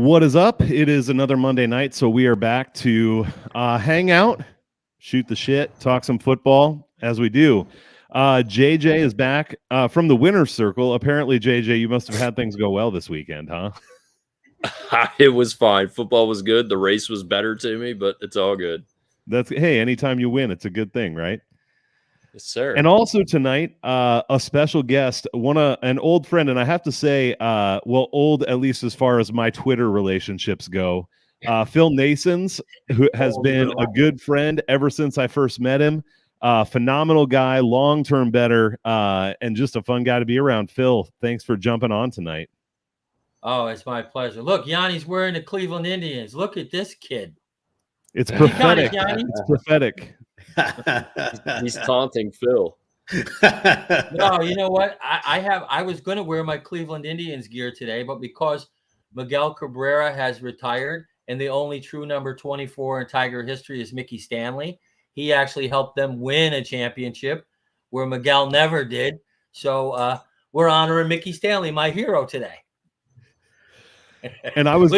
What is up? It is another Monday night, so we are back to hang out, shoot the shit, talk some football, as we do. JJ is back from the winner's circle. Apparently, JJ, you must have had things go well this weekend, huh? It was fine. Football was good. The race was better to me, but it's all good. Hey, anytime you win, it's a good thing, right? Yes, sir. And also tonight, a special guest, an old friend, and I have to say, old at least as far as my Twitter relationships go. Phil Nasons, who has been a good friend ever since I first met him. Phenomenal guy, long-term bettor, and just a fun guy to be around. Phil, thanks for jumping on tonight. Oh, it's my pleasure. Look, Yanni's wearing the Cleveland Indians. Look at this kid. It's prophetic. Yanni. It's prophetic. He's taunting Phil. No, you know what? I was going to wear my Cleveland Indians gear today, but because Miguel Cabrera has retired and the only true number 24 in Tiger history is Mickey Stanley, he actually helped them win a championship where Miguel never did. So we're honoring Mickey Stanley, my hero, today. And I was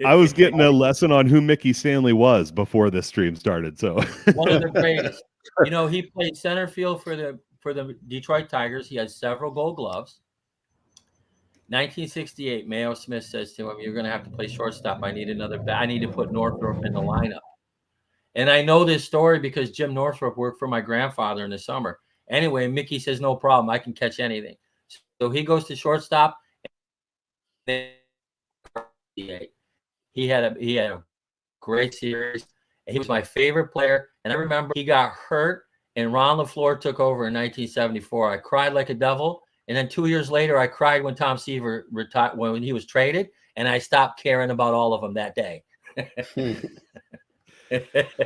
I was getting a lesson on who Mickey Stanley was before this stream started. So one of the greatest. You know, he played center field for the Detroit Tigers. He had several Gold Gloves. 1968, Mayo Smith says to him, "You're going to have to play shortstop. I need to put Northrup in the lineup." And I know this story because Jim Northrup worked for my grandfather in the summer. Anyway, Mickey says, "No problem. I can catch anything." So he goes to shortstop. He had a great series. He was my favorite player. And I remember he got hurt and Ron LaFleur took over in 1974. I cried like a devil. And then 2 years later, I cried when Tom Seaver retired, when he was traded. And I stopped caring about all of them that day.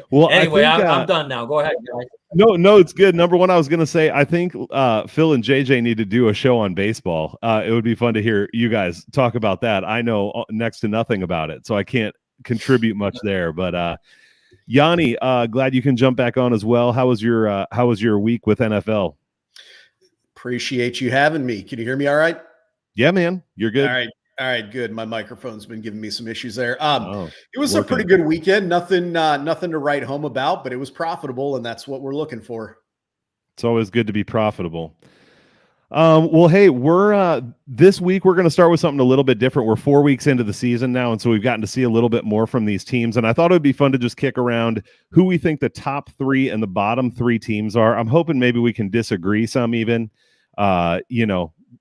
Well, anyway, I'm done now. Go ahead, guys. No, it's good. Number one, I was going to say, I think Phil and JJ need to do a show on baseball. It would be fun to hear you guys talk about that. I know next to nothing about it, so I can't contribute much there. But Yanni, glad you can jump back on as well. How was your week with NFL? Appreciate you having me. Can you hear me all right? Yeah, man. You're good. All right, good. My microphone's been giving me some issues there. It was a pretty good weekend. Nothing to write home about, but it was profitable, and that's what we're looking for. It's always good to be profitable. Well, hey, we're this week we're going to start with something a little bit different. We're 4 weeks into the season now, and so we've gotten to see a little bit more from these teams. And I thought it would be fun to just kick around who we think the top three and the bottom three teams are. I'm hoping maybe we can disagree some even.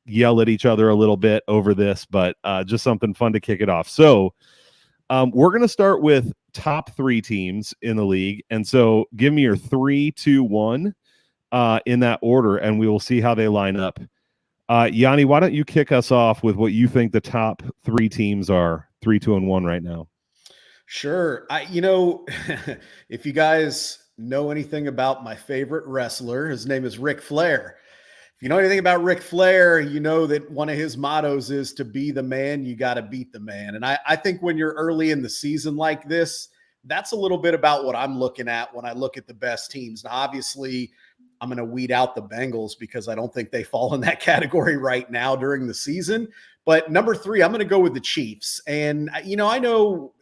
Yell at each other a little bit over this, but just something fun to kick it off. So we're going to start with top three teams in the league. And so give me your 3, 2, 1 in that order, and we will see how they line up. Yanni, why don't you kick us off with what you think the top three teams are, 3, 2, and 1 right now? Sure. If you guys know anything about my favorite wrestler, his name is Ric Flair. If you know anything about Ric Flair, you know that one of his mottos is to be the man, you got to beat the man. And I think when you're early in the season like this, that's a little bit about what I'm looking at when I look at the best teams. Now, obviously, I'm going to weed out the Bengals because I don't think they fall in that category right now during the season. But number 3, I'm going to go with the Chiefs. And, I know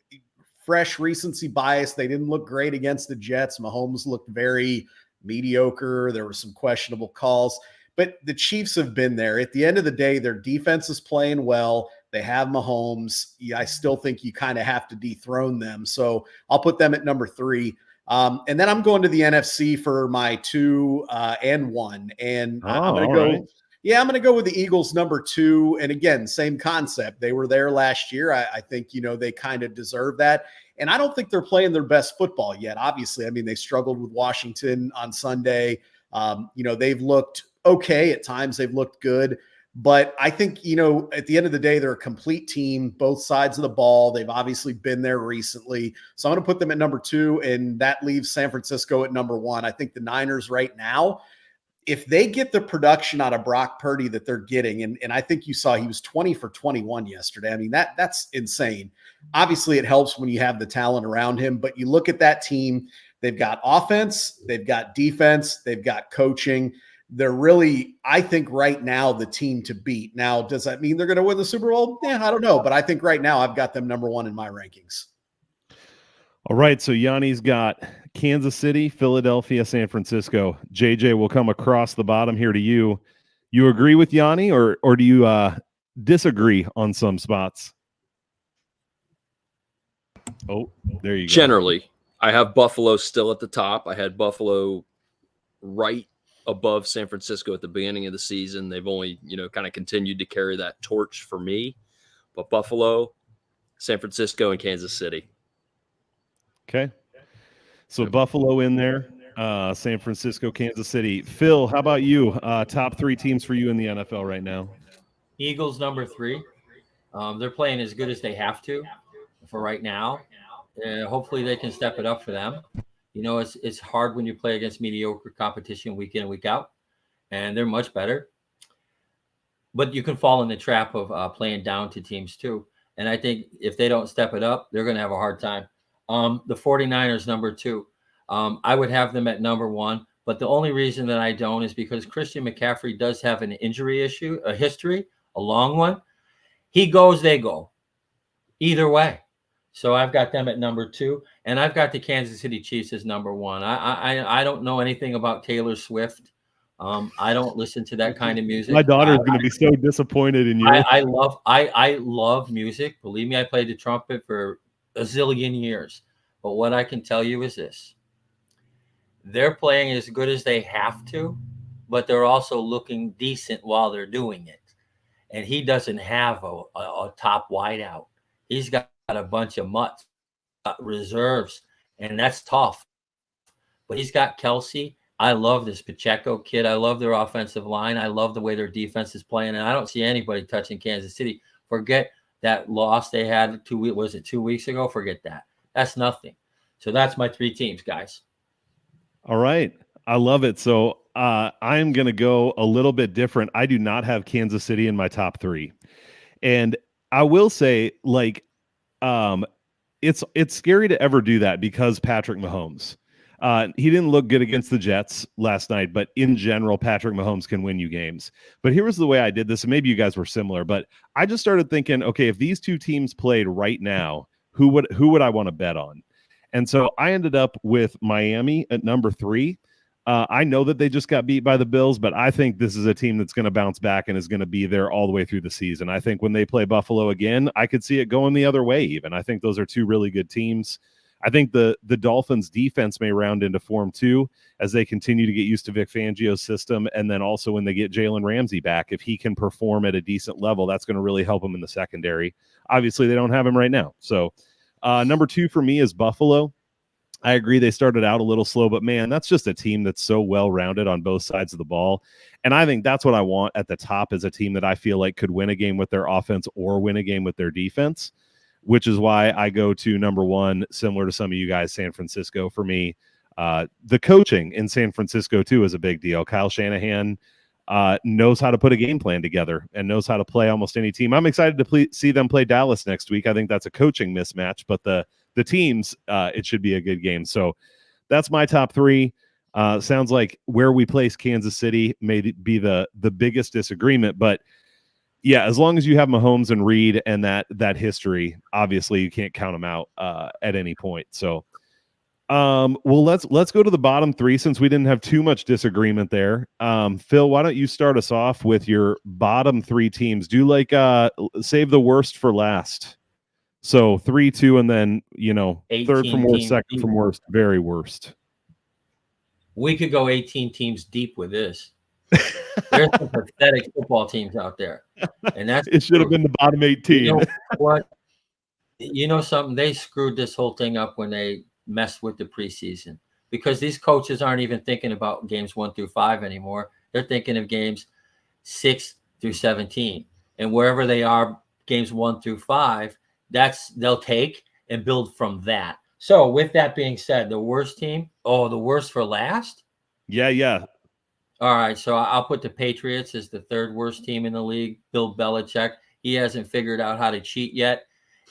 fresh recency bias. They didn't look great against the Jets. Mahomes looked very mediocre. There were some questionable calls. But the Chiefs have been there. At the end of the day, their defense is playing well. They have Mahomes. I still think you kind of have to dethrone them. So I'll put them at number 3. And then I'm going to the NFC for my 2 and 1. And I'm going to go. Right. Yeah, I'm going to go with the Eagles number 2. And again, same concept. They were there last year. I think, they kind of deserve that. And I don't think they're playing their best football yet. Obviously, they struggled with Washington on Sunday. They've looked okay at times. They've looked good. But I think, at the end of the day, they're a complete team, both sides of the ball. They've obviously been there recently. So I'm going to put them at number 2, and that leaves San Francisco at number 1. I think the Niners right now, if they get the production out of Brock Purdy that they're getting, and I think you saw he was 20 for 21 yesterday. That's insane. Obviously, it helps when you have the talent around him, but you look at that team, they've got offense, they've got defense, they've got coaching. they're really, I think right now, the team to beat. Now, does that mean they're going to win the Super Bowl? Yeah, I don't know. But I think right now I've got them number one in my rankings. All right, so Yanni's got Kansas City, Philadelphia, San Francisco. JJ will come across the bottom here to you. You agree with Yanni, or do you disagree on some spots? Oh, there you go. Generally, I have Buffalo still at the top. I had Buffalo right above San Francisco at the beginning of the season. They've only, kind of continued to carry that torch for me. But Buffalo, San Francisco, and Kansas City. Okay. So Buffalo in there, San Francisco, Kansas City. Phil, how about you? Top 3 teams for you in the NFL right now. Eagles number 3. They're playing as good as they have to for right now. Hopefully they can step it up for them. It's hard when you play against mediocre competition week in and week out, and they're much better. But you can fall in the trap of playing down to teams too. And I think if they don't step it up, they're going to have a hard time. The 49ers number 2. I would have them at number 1. But the only reason that I don't is because Christian McCaffrey does have an injury issue, a history, a long one. He goes, they go. Either way. So I've got them at number 2. And I've got the Kansas City Chiefs as number 1. I don't know anything about Taylor Swift. I don't listen to that kind of music. My daughter is going to be so disappointed in you. I love music. Believe me, I played the trumpet for a zillion years. But what I can tell you is this. They're playing as good as they have to, but they're also looking decent while they're doing it. And he doesn't have a top wideout. He's got a bunch of mutts, reserves, and that's tough. But he's got Kelsey. I love this Pacheco kid. I love their offensive line. I love the way their defense is playing, and I don't see anybody touching Kansas City. Forget that loss they had 2 weeks ago? Forget that. That's nothing. So that's my 3 teams, guys. All right. I love it. So I'm going to go a little bit different. I do not have Kansas City in my top 3. And I will say, it's scary to ever do that because Patrick Mahomes. He didn't look good against the Jets last night, but in general, Patrick Mahomes can win you games. But here was the way I did this, and maybe you guys were similar, but I just started thinking, okay, if these 2 teams played right now, who would I want to bet on? And so I ended up with Miami at number 3. I know that they just got beat by the Bills, but I think this is a team that's going to bounce back and is going to be there all the way through the season. I think when they play Buffalo again, I could see it going the other way even. I think those are 2 really good teams. I think the Dolphins defense may round into form too as they continue to get used to Vic Fangio's system. And then also when they get Jalen Ramsey back, if he can perform at a decent level, that's going to really help him in the secondary. Obviously, they don't have him right now. So number 2 for me is Buffalo. I agree they started out a little slow, but man, that's just a team that's so well-rounded on both sides of the ball. And I think that's what I want at the top, is a team that I feel like could win a game with their offense or win a game with their defense, which is why I go to number 1, similar to some of you guys, San Francisco for me. The coaching in San Francisco too is a big deal. Kyle Shanahan knows how to put a game plan together and knows how to play almost any team. I'm excited to see them play Dallas next week. I think that's a coaching mismatch, but the teams, it should be a good game. So that's my top 3. Sounds like where we place Kansas City may be the biggest disagreement, but yeah, as long as you have Mahomes and Reed and that history, obviously you can't count them out at any point. So, well, let's go to the bottom 3 since we didn't have too much disagreement there. Phil, why don't you start us off with your bottom 3 teams? Do save the worst for last. So 3, 2, and then, third from worst, second from worst, very worst. We could go 18 teams deep with this. There's some pathetic football teams out there. And it should have been the bottom 18. You know what? You know something? They screwed this whole thing up when they messed with the preseason, because these coaches aren't even thinking about games 1 through 5 anymore. They're thinking of games 6 through 17. And wherever they are, games 1 through 5, they'll take and build from that. So with that being said, the worst team, the worst for last? Yeah. All right, so I'll put the Patriots as the 3rd worst team in the league. Bill Belichick, he hasn't figured out how to cheat yet.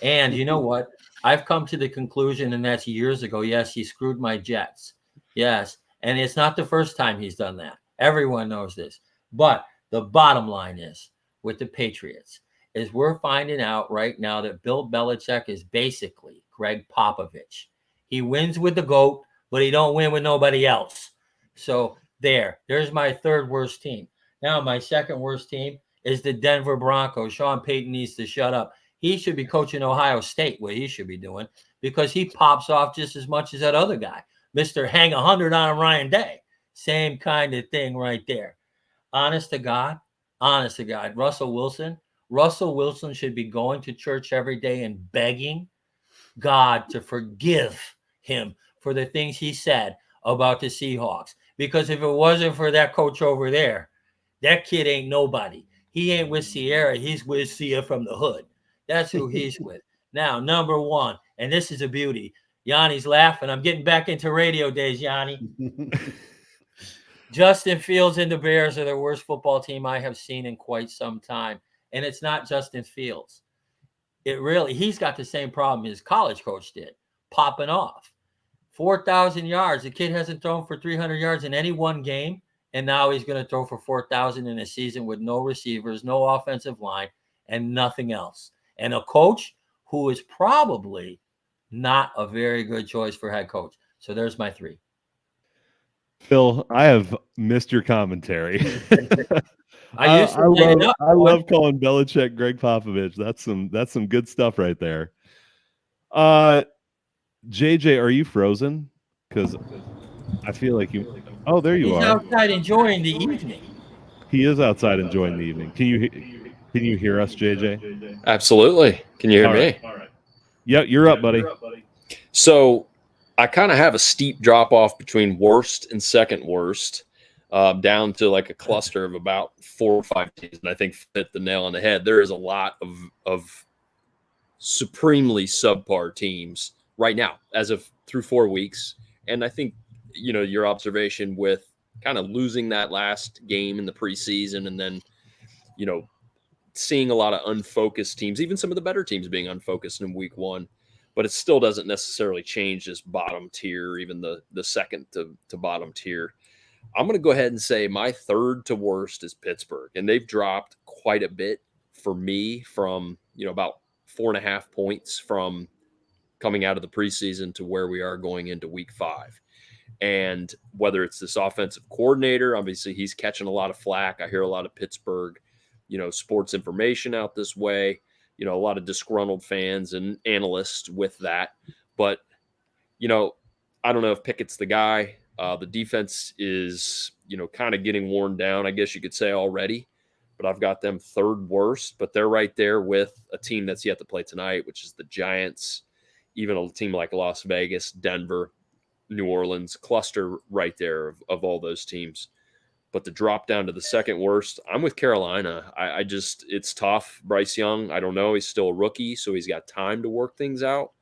And you know what? I've come to the conclusion, and that's years ago, yes, he screwed my Jets. Yes, and it's not the first time he's done that. Everyone knows this. But the bottom line is with the Patriots is we're finding out right now that Bill Belichick is basically Greg Popovich. He wins with the GOAT, but he don't win with nobody else. So there's my third worst team. Now my second worst team is the Denver Broncos. Sean Payton needs to shut up. He should be coaching Ohio State, what he should be doing, because he pops off just as much as that other guy, Mr. Hang 100 on Ryan Day. Same kind of thing right there. Honest to God, Russell Wilson should be going to church every day and begging God to forgive him for the things he said about the Seahawks. Because if it wasn't for that coach over there, that kid ain't nobody. He ain't with Sierra. He's with Sia from the hood. That's who he's with. Now, number one, and this is a beauty. Yanni's laughing. I'm getting back into radio days, Yanni. Justin Fields and the Bears are the worst football team I have seen in quite some time. And it's not Justin Fields. He's got the same problem his college coach did, popping off. 4,000 yards. The kid hasn't thrown for 300 yards in any one game. And now he's going to throw for 4,000 in a season with no receivers, no offensive line, and nothing else. And a coach who is probably not a very good choice for head coach. So there's my three. Phil, I have missed your commentary. I love calling Belichick Greg Popovich. That's some good stuff right there. JJ, are you frozen? Because I feel like you. Oh, there you are. He's outside enjoying the evening. He is outside enjoying the evening. Can you hear us, JJ? Absolutely. Can you hear me? All right. Yeah, you're up, buddy. So I kind of have a steep drop off between worst and second worst, down to like a cluster of about 4 or 5 teams. And I think hit the nail on the head. There is a lot of supremely subpar teams right now, as of through 4 weeks. And I think, your observation with kind of losing that last game in the preseason and then, seeing a lot of unfocused teams, even some of the better teams being unfocused in week 1. But it still doesn't necessarily change this bottom tier, even the second to bottom tier. I'm going to go ahead and say my third to worst is Pittsburgh. And they've dropped quite a bit for me from, about 4.5 points from coming out of the preseason to where we are going into week 5. And whether it's this offensive coordinator, obviously he's catching a lot of flack. I hear a lot of Pittsburgh, sports information out this way. A lot of disgruntled fans and analysts with that. But, I don't know if Pickett's the guy. The defense is, kind of getting worn down, I guess you could say already. But I've got them third worst. But they're right there with a team that's yet to play tonight, which is the Giants, even a team like Las Vegas, Denver, New Orleans, cluster right there of all those teams. But the drop down to the second worst, I'm with Carolina. I just, it's tough. Bryce Young, I don't know. He's still a rookie, so he's got time to work things out.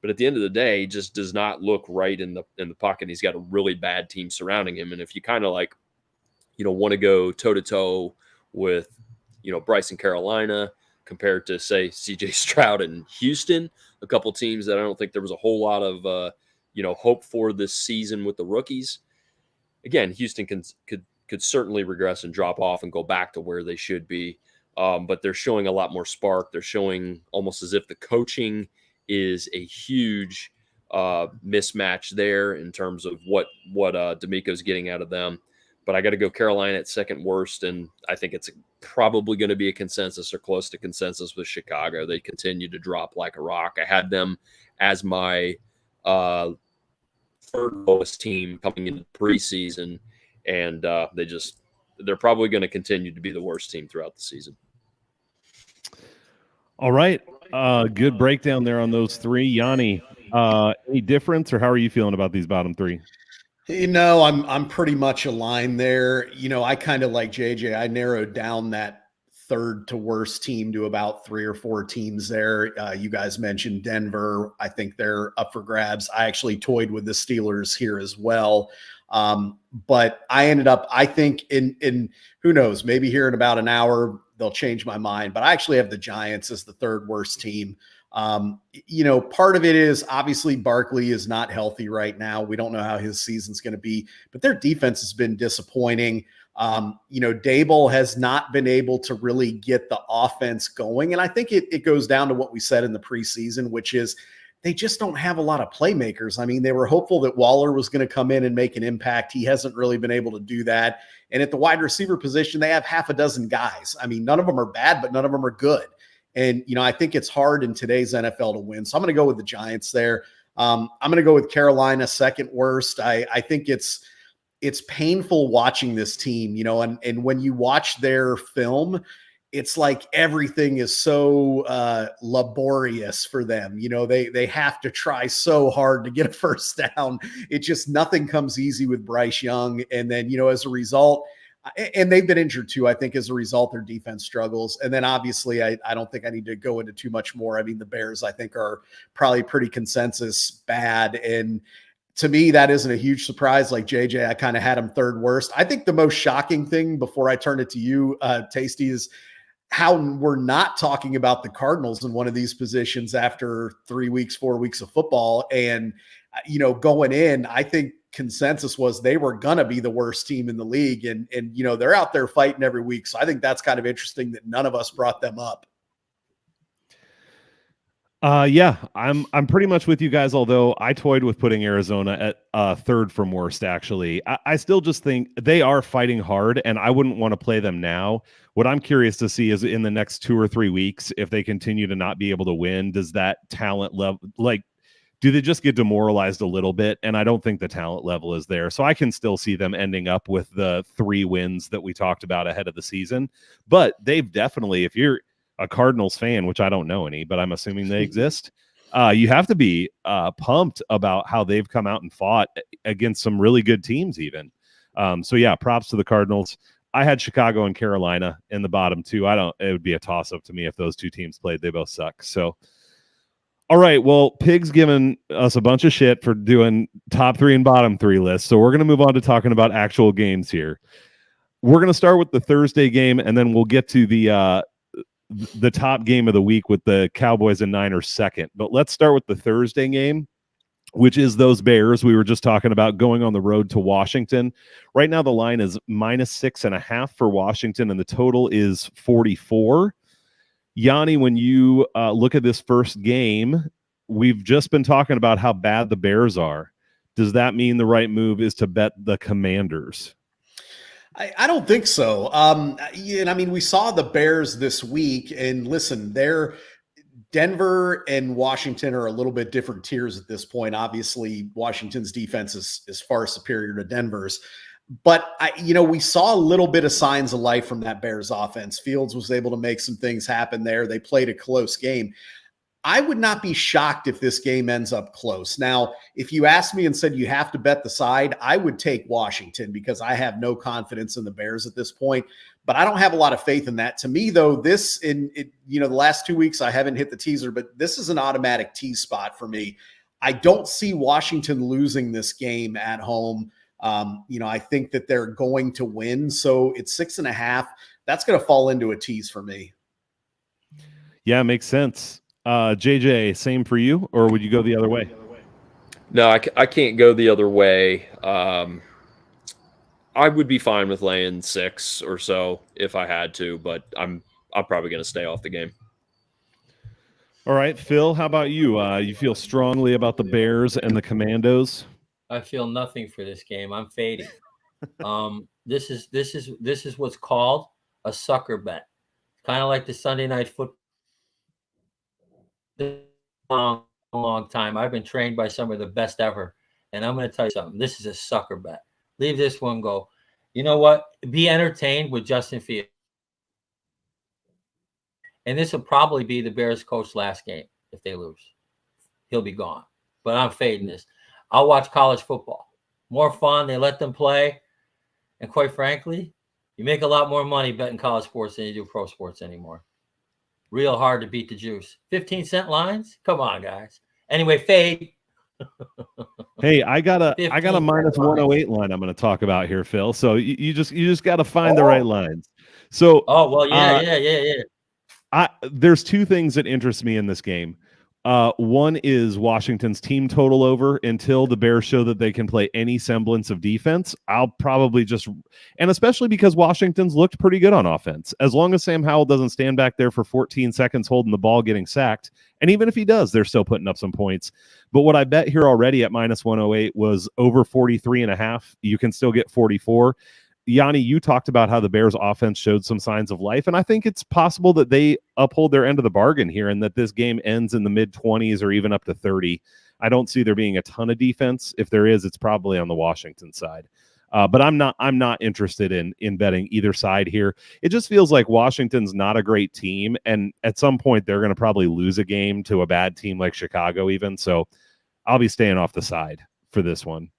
But at the end of the day, he just does not look right in the pocket. He's got a really bad team surrounding him. And if you kind of want to go toe to toe with, Bryce in Carolina compared to say CJ Stroud in Houston, a couple teams that I don't think there was a whole lot of, hope for this season with the rookies. Again, Houston could certainly regress and drop off and go back to where they should be. But they're showing a lot more spark. They're showing almost as if the coaching is a huge mismatch there in terms of what D'Amico's getting out of them. But I got to go Carolina at second worst, and I think it's probably going to be a consensus or close to consensus with Chicago. They continue to drop like a rock. I had them as my third lowest team coming into the preseason, and they're probably going to continue to be the worst team throughout the season. All right. Good breakdown there on those three. Yanni, any difference, or how are you feeling about these bottom three? I'm pretty much aligned there. I kind of like JJ. I narrowed down that third to worst team to about 3 or 4 teams there. You guys mentioned Denver. I think they're up for grabs. I actually toyed with the Steelers here as well. But I ended up, I think in who knows, maybe here in about an hour, they'll change my mind. But I actually have the Giants as the third worst team. Part of it is obviously Barkley is not healthy right now. We don't know how his season's going to be, but their defense has been disappointing. Dable has not been able to really get the offense going. And I think it goes down to what we said in the preseason, which is they just don't have a lot of playmakers. I mean, they were hopeful that Waller was going to come in and make an impact. He hasn't really been able to do that. And at the wide receiver position, they have half a dozen guys. I mean, none of them are bad, but none of them are good. And, I think it's hard in today's NFL to win. So I'm going to go with the Giants there. I'm going to go with Carolina second worst. I think it's painful watching this team, and when you watch their film, it's like everything is so laborious for them. They have to try so hard to get a first down. It just, nothing comes easy with Bryce Young. And then, as a result, and they've been injured too, I think as a result, their defense struggles. And then obviously I don't think I need to go into too much more. I mean, the Bears, I think, are probably pretty consensus bad. And to me, that isn't a huge surprise. Like JJ, I kind of had them third worst. I think the most shocking thing before I turn it to you, Tasty, is how we're not talking about the Cardinals in one of these positions after 4 weeks of football. And, going in, I think consensus was they were going to be the worst team in the league. And, they're out there fighting every week. So I think that's kind of interesting that none of us brought them up. Yeah, I'm pretty much with you guys, although I toyed with putting Arizona at third from worst, actually. I still just think they are fighting hard, and I wouldn't want to play them now. What I'm curious to see is in the next 2 or 3 weeks, if they continue to not be able to win, does that talent level, do they just get demoralized a little bit? And I don't think the talent level is there. So I can still see them ending up with the 3 wins that we talked about ahead of the season. But they've definitely, if you're a Cardinals fan, which I don't know any, but I'm assuming they exist, you have to be pumped about how they've come out and fought against some really good teams even. So yeah, props to the Cardinals. I had Chicago and Carolina in the bottom 2. It would be a toss-up to me if those 2 teams played. They both suck. So all right, well, Pig's given us a bunch of shit for doing top 3 and bottom 3 lists, so we're going to move on to talking about actual games here. We're going to start with the Thursday game, and then we'll get to the top game of the week with the Cowboys and Niners second. But let's start with the Thursday game, which is those Bears we were just talking about going on the road to Washington. Right now the line is -6.5 for Washington, and the total is 44. Yanni, when you look at this first game, we've just been talking about how bad the Bears are. Does that mean the right move is to bet the Commanders? I don't think so. And I mean, we saw the Bears this week, and listen, Denver and Washington are a little bit different tiers at this point. Obviously, Washington's defense is far superior to Denver's. But, we saw a little bit of signs of life from that Bears offense. Fields was able to make some things happen there. They played a close game. I would not be shocked if this game ends up close. Now, if you asked me and said you have to bet the side, I would take Washington because I have no confidence in the Bears at this point. But I don't have a lot of faith in that. To me, though, the last 2 weeks I haven't hit the teaser, but this is an automatic tease spot for me. I don't see Washington losing this game at home. I think that they're going to win. So it's 6.5. That's going to fall into a tease for me. Yeah, makes sense. JJ, same for you, or would you go the other way? No, I can't go the other way. I would be fine with laying 6 or so if I had to, but I'm probably going to stay off the game. All right, Phil, how about you? You feel strongly about the Bears and the Commandos? I feel nothing for this game. I'm fading. This is what's called a sucker bet. Kind of like the Sunday night football. Long time. I've been trained by some of the best ever, and I'm going to tell you something. This is a sucker bet. Leave this one go. You know what? Be entertained with Justin Fields, and this will probably be the Bears' coach's last game if they lose. He'll be gone. But I'm fading this. I'll watch college football. More fun. They let them play. And quite frankly, you make a lot more money betting college sports than you do pro sports anymore. Real hard to beat the juice. 15-cent lines? Come on, guys. Anyway, fade. Hey, I got a -108 line I'm going to talk about here, Phil. So you just got to find the right lines. So yeah. there's 2 things that interest me in this game. One is Washington's team total over. Until the Bears show that they can play any semblance of defense, I'll probably just, and especially because Washington's looked pretty good on offense. As long as Sam Howell doesn't stand back there for 14 seconds holding the ball getting sacked, and even if he does, they're still putting up some points. But what I bet here already at minus 108 was over 43.5. You can still get 44. Yanni, you talked about how the Bears offense showed some signs of life, and I think it's possible that they uphold their end of the bargain here and that this game ends in the mid-20s or even up to 30. I don't see there being a ton of defense. If there is, it's probably on the Washington side. But I'm not interested in betting either side here. It just feels like Washington's not a great team, and at some point they're going to probably lose a game to a bad team like Chicago even. So I'll be staying off the side for this one.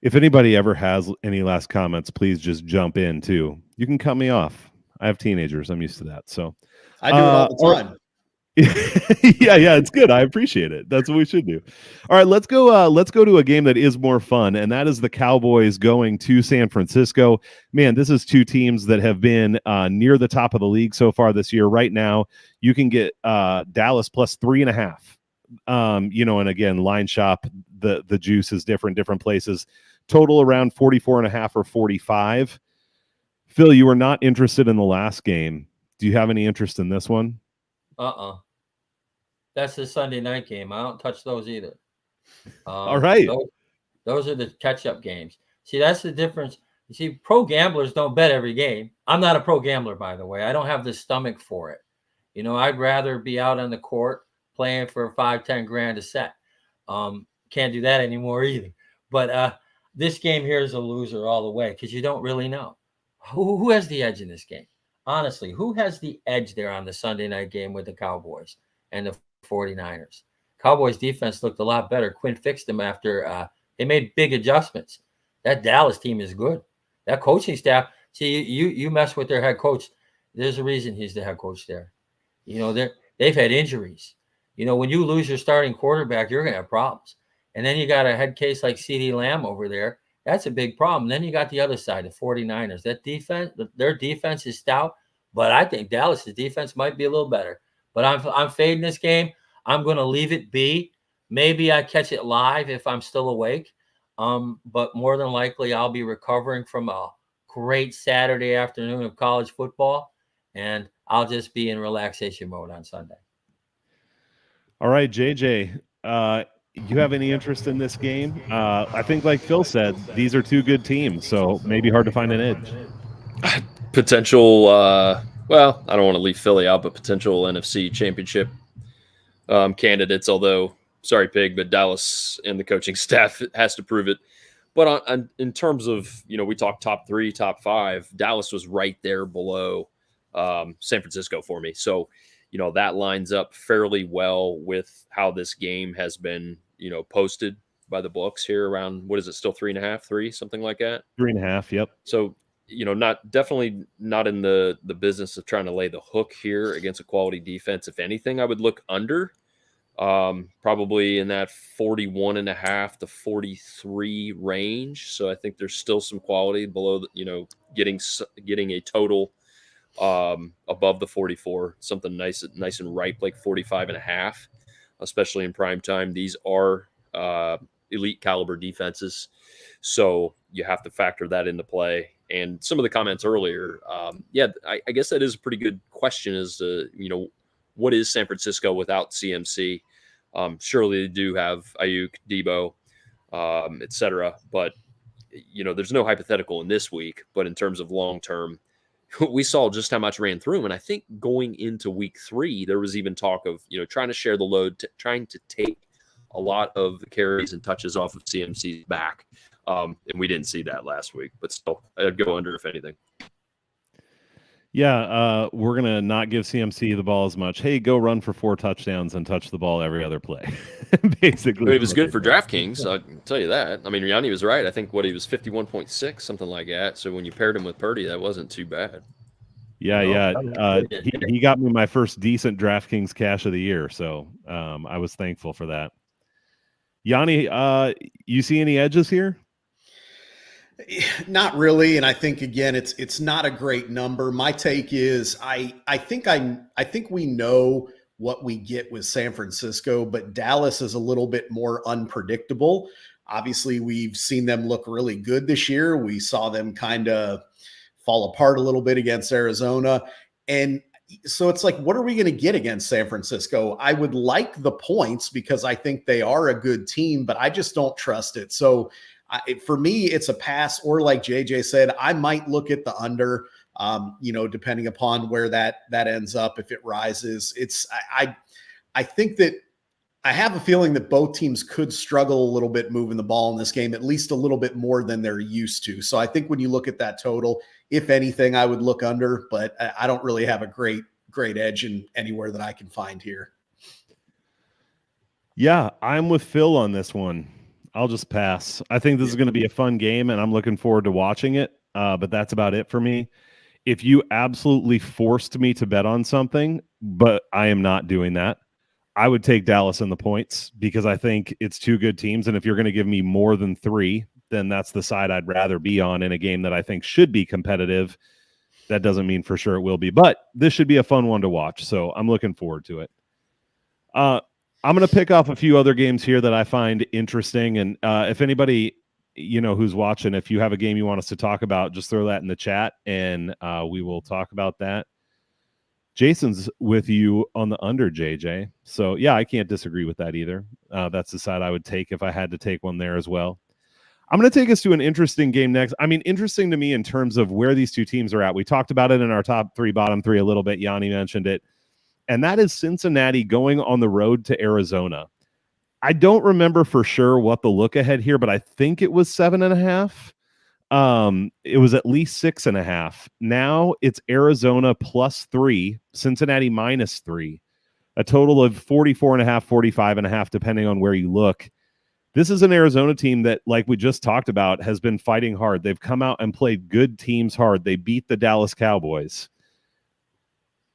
If anybody ever has any last comments, please just jump in too. You can cut me off. I have teenagers. I'm used to that. So I do it all the time. yeah, it's good. I appreciate it. That's what we should do. All right, let's go to a game that is more fun, and that is the Cowboys going to San Francisco. Man, this is two teams that have been near the top of the league so far this year. Right now, you can get Dallas plus 3.5. And again, line shop, the juice is different places. Total around 44.5 or 45. Phil, you were not interested in the last game. Do you have any interest in this one? That's the Sunday night game. I don't touch those either. All right. Those are the catch-up games. See, that's the difference. You see, pro gamblers don't bet every game. I'm not a pro gambler, by the way. I don't have the stomach for it. I'd rather be out on the court playing for 5-10 grand a set. Can't do that anymore either. But this game here is a loser all the way because you don't really know. Who has the edge in this game? Honestly, who has the edge there on the Sunday night game with the Cowboys and the 49ers? Cowboys defense looked a lot better. Quinn fixed them after they made big adjustments. That Dallas team is good. That coaching staff, see, you mess with their head coach. There's a reason he's the head coach there. They've had injuries. When you lose your starting quarterback, you're going to have problems. And then you got a head case like CeeDee Lamb over there. That's a big problem. Then you got the other side, the 49ers. That defense, their defense is stout, but I think Dallas's defense might be a little better. But I'm fading this game. I'm going to leave it be. Maybe I catch it live if I'm still awake. But more than likely, I'll be recovering from a great Saturday afternoon of college football, and I'll just be in relaxation mode on Sunday. All right, JJ, you have any interest in this game? I think, like Phil said, these are two good teams, so maybe hard to find an edge. Potential, well, I don't want to leave Philly out, but potential NFC championship candidates, although, sorry, Pig, but Dallas and the coaching staff has to prove it. But in terms of, we talked top 3, top 5, Dallas was right there below San Francisco for me. So, that lines up fairly well with how this game has been, posted by the books here around, what is it, still 3.5, 3, something like that? 3.5, yep. So, definitely not in the business of trying to lay the hook here against a quality defense. If anything, I would look under, probably in that 41.5 to 43 range. So I think there's still some quality below, getting a total above the 44, something nice and ripe, like 45.5, especially in prime time. These are elite caliber defenses, so you have to factor that into play. And some of the comments earlier, I guess that is a pretty good question, is what is San Francisco without CMC? Surely they do have Ayuk, Debo, etc. But there's no hypothetical in this week. But in terms of long term, we saw just how much ran through him. And I think going into week 3, there was even talk of, trying to share the load, trying to take a lot of the carries and touches off of CMC's back. And we didn't see that last week, but still, I'd go under if anything. Yeah, we're going to not give CMC the ball as much. Hey, go run for 4 touchdowns and touch the ball every other play. Basically. It was good for DraftKings, I can tell you that. I mean, Yanni was right. I think he was 51.6, something like that. So when you paired him with Purdy, that wasn't too bad. Yeah. He got me my first decent DraftKings cash of the year. So I was thankful for that. Yanni, you see any edges here? Not really, and I think again, it's not a great number. My take is I think we know what we get with San Francisco, but Dallas is a little bit more unpredictable. Obviously, we've seen them look really good this year. We saw them kind of fall apart a little bit against Arizona, and so it's like, what are we going to get against San Francisco? I would like the points because I think they are a good team, but I just don't trust it. So for me, it's a pass, or like JJ said, I might look at the under, depending upon where that ends up. If it rises, I think that I have a feeling that both teams could struggle a little bit moving the ball in this game, at least a little bit more than they're used to. So I think when you look at that total, if anything, I would look under, but I don't really have a great edge in anywhere that I can find here. Yeah, I'm with Phil on this one. I'll just pass. I think this is going to be a fun game, and I'm looking forward to watching it. But that's about it for me. If you absolutely forced me to bet on something, but I am not doing that, I would take Dallas in the points because I think it's two good teams. And if you're going to give me more than 3, then that's the side I'd rather be on in a game that I think should be competitive. That doesn't mean for sure it will be, but this should be a fun one to watch. So I'm looking forward to it. I'm going to pick off a few other games here that I find interesting. And if anybody, who's watching, if you have a game you want us to talk about, just throw that in the chat and we will talk about that. Jason's with you on the under, JJ. So, yeah, I can't disagree with that either. That's the side I would take if I had to take one there as well. I'm going to take us to an interesting game next. I mean, interesting to me in terms of where these two teams are at. We talked about it in our top 3, bottom 3 a little bit. Yanni mentioned it. And that is Cincinnati going on the road to Arizona. I don't remember for sure what the look ahead here, but I think it was 7.5. It was at least 6.5. Now it's Arizona +3, Cincinnati -3, a total of 44.5, 45.5, depending on where you look. This is an Arizona team that, like we just talked about, has been fighting hard. They've come out and played good teams hard. They beat the Dallas Cowboys.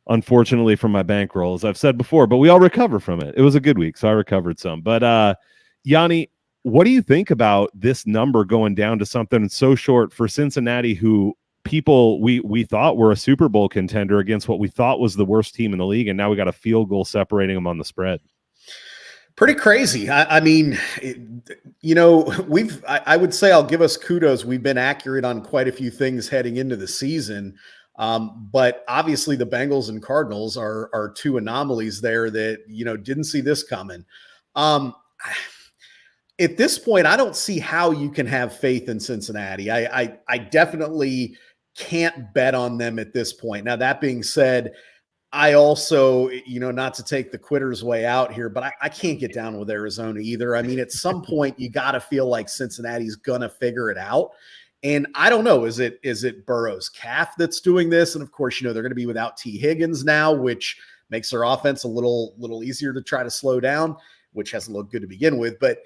Unfortunately for my bankroll, as I've said before, but we all recover from it. It was a good week, so I recovered some. But Yanni, what do you think about this number going down to something so short for Cincinnati, who people we thought were a Super Bowl contender against what we thought was the worst team in the league, and now we got a field goal separating them on the spread? Pretty crazy. I mean, I would say I'll give us kudos. We've been accurate on quite a few things heading into the season. But obviously the Bengals and Cardinals are two anomalies there that, didn't see this coming. At this point, I don't see how you can have faith in Cincinnati. I definitely can't bet on them at this point. Now, that being said, I also, not to take the quitter's way out here, but I can't get down with Arizona either. I mean, at some point you got to feel like Cincinnati's going to figure it out. And I don't know, is it Burrow's calf that's doing this? And of course, they're going to be without T. Higgins now, which makes their offense a little easier to try to slow down, which hasn't looked good to begin with. But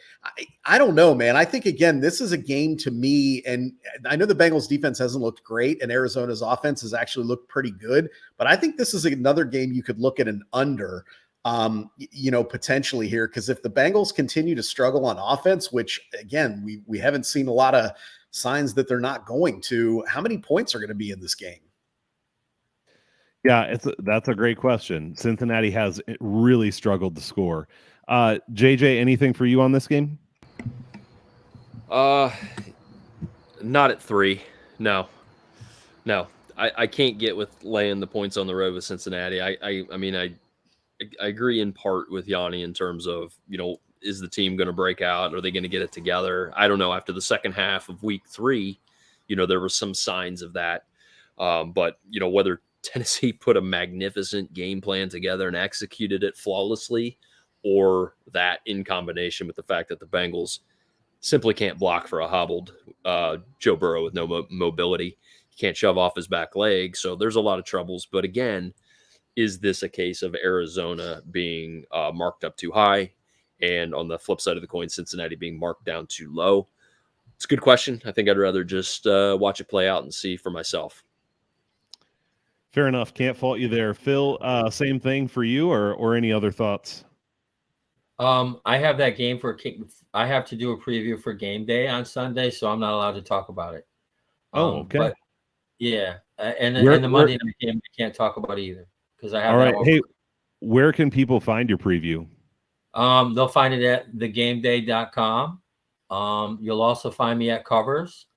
I don't know, man. I think, again, this is a game to me, and I know the Bengals defense hasn't looked great, and Arizona's offense has actually looked pretty good. But I think this is another game you could look at an under, potentially here, because if the Bengals continue to struggle on offense, which, again, we haven't seen a lot of signs that they're not going to, how many points are going to be in this game? Yeah, that's a great question. Cincinnati has really struggled to score. JJ, anything for you on this game? Not at 3. No. I can't get with laying the points on the road with Cincinnati. I mean, I agree in part with Yanni in terms of, is the team going to break out? Are they going to get it together? I don't know. After the second half of week 3, there were some signs of that. But, whether Tennessee put a magnificent game plan together and executed it flawlessly, or that in combination with the fact that the Bengals simply can't block for a hobbled Joe Burrow with no mobility. He can't shove off his back leg. So there's a lot of troubles. But again, is this a case of Arizona being marked up too high? And on the flip side of the coin, Cincinnati being marked down too low? It's a good question. I think I'd rather just watch it play out and see for myself. Fair enough. Can't fault you there. Phil, same thing for you or any other thoughts? I have that game I have to do a preview for game day on Sunday, so I'm not allowed to talk about it. Okay. But yeah, and Where the Monday night game I can't talk about either because I have all that right. one. Hey, where can people find your preview? They'll find it at thegameday.com. You'll also find me at Covers.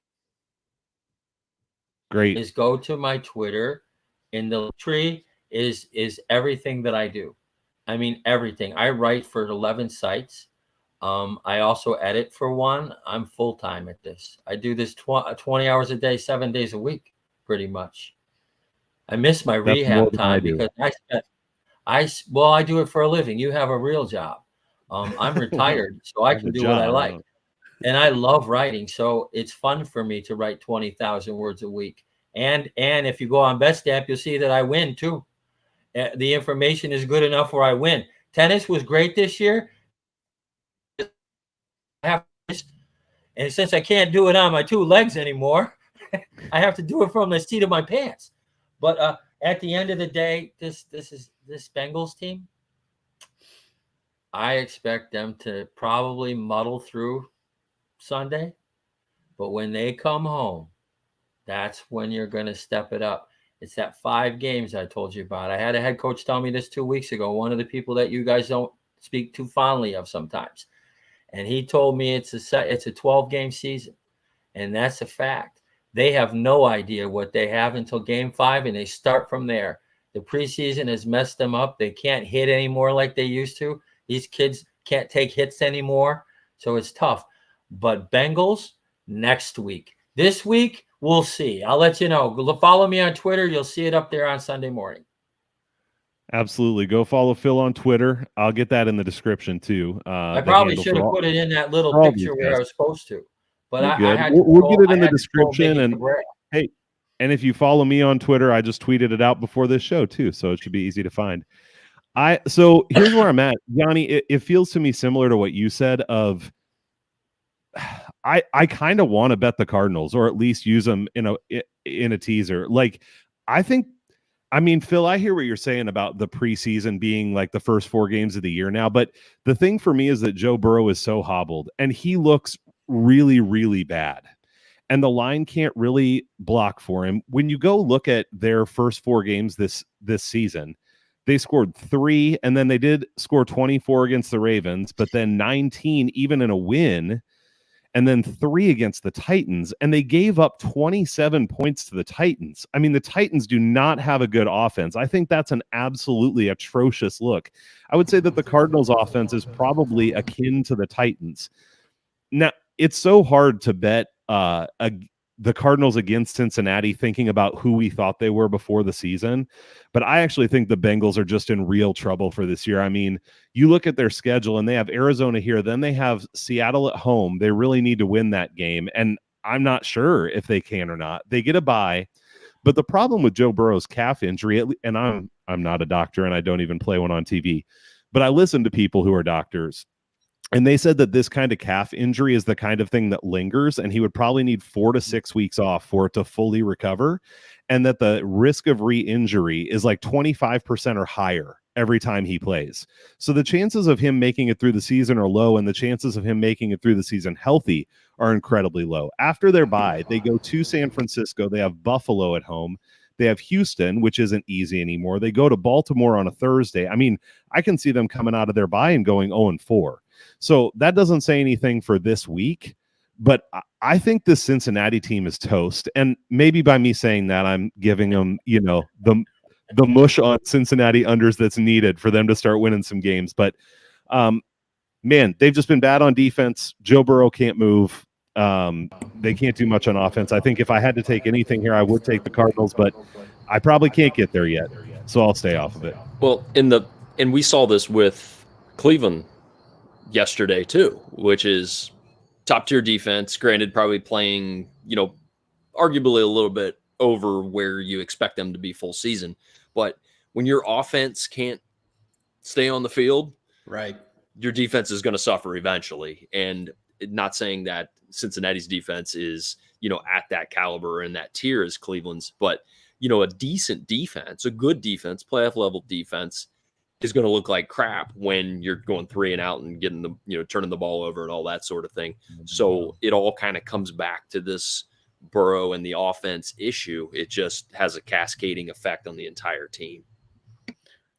Great. Is go to my Twitter. In the tree is everything that I do. I mean everything. I write for 11 sites. I also edit for one. I'm full time at this. I do this 20 hours a day, 7 days a week, pretty much. I miss my That's more rehab than I time do. because I do it for a living. You have a real job. I'm retired, so I can do what I like. And I love writing, so it's fun for me to write 20,000 words a week. And if you go on BetStamp, you'll see that I win too. The information is good enough where I win. Tennis was great this year. And since I can't do it on my two legs anymore, I have to do it from the seat of my pants. But at the end of the day, this Bengals team, I expect them to probably muddle through Sunday. But when they come home, that's when you're going to step it up. It's that 5 games I told you about. I had a head coach tell me this 2 weeks ago, one of the people that you guys don't speak too fondly of sometimes. And he told me it's a 12-game season. And that's a fact. They have no idea what they have until game 5, and they start from there. The preseason has messed them up. They can't hit anymore like they used to. These kids can't take hits anymore. So it's tough. But Bengals next week. This week, we'll see. I'll let you know. Follow me on Twitter. You'll see it up there on Sunday morning. Absolutely. Go follow Phil on Twitter. I'll get that in the description too. I probably should have put it in that little picture where I was supposed to. But I had we'll get it in the description. And hey, and if you follow me on Twitter, I just tweeted it out before this show too, so it should be easy to find. So here's where I'm at, Yanni. It feels to me similar to what you said. I kind of want to bet the Cardinals, or at least use them in a teaser. Like, I mean, Phil, I hear what you're saying about the preseason being like the first 4 games of the year now, but the thing for me is that Joe Burrow is so hobbled and he looks really, really bad. And the line can't really block for him. When you go look at their first 4 games this season, they scored 3, and then they did score 24 against the Ravens, but then 19 even in a win, and then 3 against the Titans, and they gave up 27 points to the Titans. I mean, the Titans do not have a good offense. I think that's an absolutely atrocious look. I would say that the Cardinals' offense is probably akin to the Titans. Now, it's so hard to bet the Cardinals against Cincinnati, thinking about who we thought they were before the season. But I actually think the Bengals are just in real trouble for this year. I mean, you look at their schedule and they have Arizona here, then they have Seattle at home. They really need to win that game. And I'm not sure if they can or not. They get a bye. But the problem with Joe Burrow's calf injury, and I'm not a doctor and I don't even play one on TV, but I listen to people who are doctors. And they said that this kind of calf injury is the kind of thing that lingers, and he would probably need 4 to 6 weeks off for it to fully recover, and that the risk of re-injury is like 25% or higher every time he plays. So the chances of him making it through the season are low, and the chances of him making it through the season healthy are incredibly low. After their bye, they go to San Francisco. They have Buffalo at home. They have Houston, which isn't easy anymore. They go to Baltimore on a Thursday. I mean, I can see them coming out of their bye and going 0-4. So that doesn't say anything for this week, but I think this Cincinnati team is toast. And maybe by me saying that, I'm giving them, the mush on Cincinnati unders that's needed for them to start winning some games. But man, they've just been bad on defense. Joe Burrow can't move. They can't do much on offense. I think if I had to take anything here, I would take the Cardinals, but I probably can't get there yet. So I'll stay off of it. Well, and we saw this with Cleveland yesterday too, which is top tier defense, granted probably playing, arguably a little bit over where you expect them to be full season. But when your offense can't stay on the field, right, your defense is going to suffer eventually. And not saying that Cincinnati's defense is, at that caliber and that tier as Cleveland's, but, a decent defense, a good defense, playoff level defense is going to look like crap when you're going 3 and out and getting the, turning the ball over and all that sort of thing. So it all kind of comes back to this Burrow and the offense issue. It just has a cascading effect on the entire team.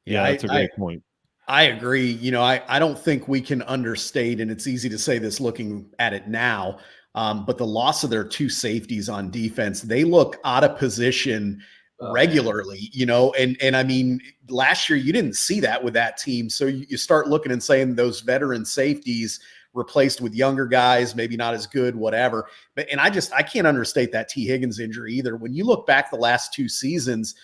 Yeah, that's a great point. I agree. I don't think we can understate, and it's easy to say this looking at it now, but the loss of their 2 safeties on defense, they look out of position regularly, and I mean, last year you didn't see that with that team. So you start looking and saying those veteran safeties replaced with younger guys, maybe not as good, whatever. And I can't understate that T. Higgins injury either. When you look back the last 2 seasons,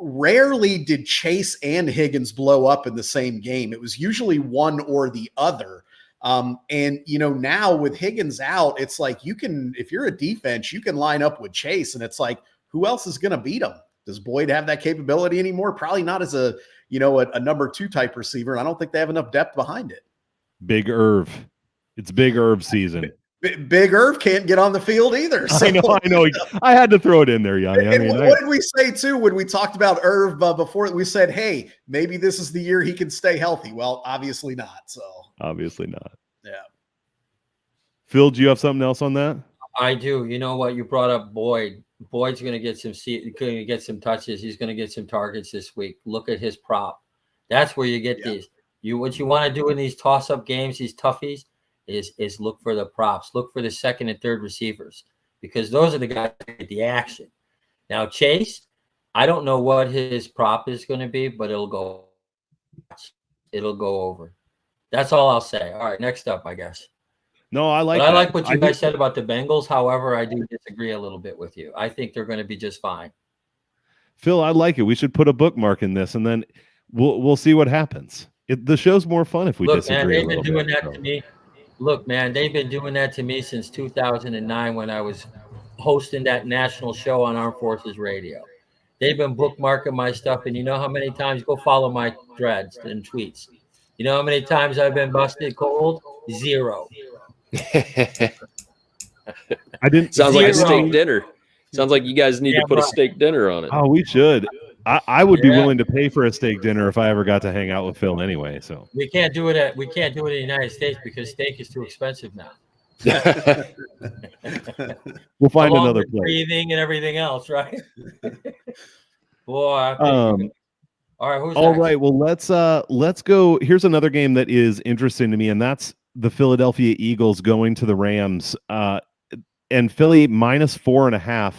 rarely did Chase and Higgins blow up in the same game. It was usually one or the other. And now with Higgins out, it's like if you're a defense, you can line up with Chase, and it's like, who else is going to beat him? Does Boyd have that capability anymore? Probably not as a number 2 type receiver. And I don't think they have enough depth behind it. Big Irv. It's Big Irv season. Big Irv can't get on the field either. So. I know. I had to throw it in there, Yanni. What did we say too when we talked about Irv before? We said, hey, maybe this is the year he can stay healthy. Well, obviously not. So obviously not. Yeah. Phil, do you have something else on that? I do. You know what? You brought up Boyd. Boyd's going to get some touches. He's going to get some targets this week. Look at his prop. That's where you get these. What you want to do in these toss-up games, these toughies, is look for the props. Look for the second and third receivers, because those are the guys that get the action. Now, Chase, I don't know what his prop is going to be, but it'll go over. That's all I'll say. All right, next up, I guess. No, I like what you guys said about the Bengals. However, I do disagree a little bit with you. I think they're going to be just fine. Phil, I like it. We should put a bookmark in this, and then we'll see what happens. The show's more fun if we disagree. Man, they've been doing that to me. Look, man, they've been doing that to me since 2009 when I was hosting that national show on Armed Forces Radio. They've been bookmarking my stuff, and you know how many times, go follow my threads and tweets. You know how many times I've been busted cold? 0. I didn't. Sounds like a steak dinner. Sounds like you guys need to put a steak dinner on it. Oh, we should. I would be willing to pay for a steak dinner if I ever got to hang out with Phil anyway. So we can't do it in the United States because steak is too expensive now. We'll find another place. Breathing and everything else, right? Boy. All right. Who's all next? right. Well, let's go. Here's another game that is interesting to me, and that's the Philadelphia Eagles going to the Rams. And Philly minus 4.5.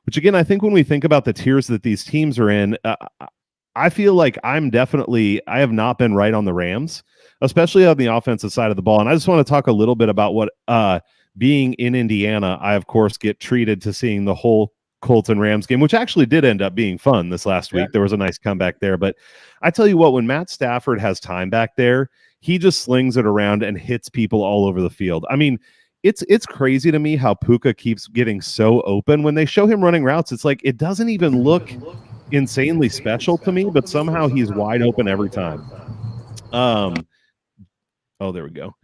Which, again, I think when we think about the tiers that these teams are in, I feel like I have not been right on the Rams, especially on the offensive side of the ball. And I just want to talk a little bit about what being in Indiana, I, of course, get treated to seeing the whole Colts and Rams game, which actually did end up being fun this last week. There was a nice comeback there. But I tell you what, when Matt Stafford has time back there, he just slings it around and hits people all over the field. I mean, it's crazy to me how Puka keeps getting so open. When they show him running routes, it's like it doesn't even look insanely special to me, but somehow he's wide open every time. Oh, there we go.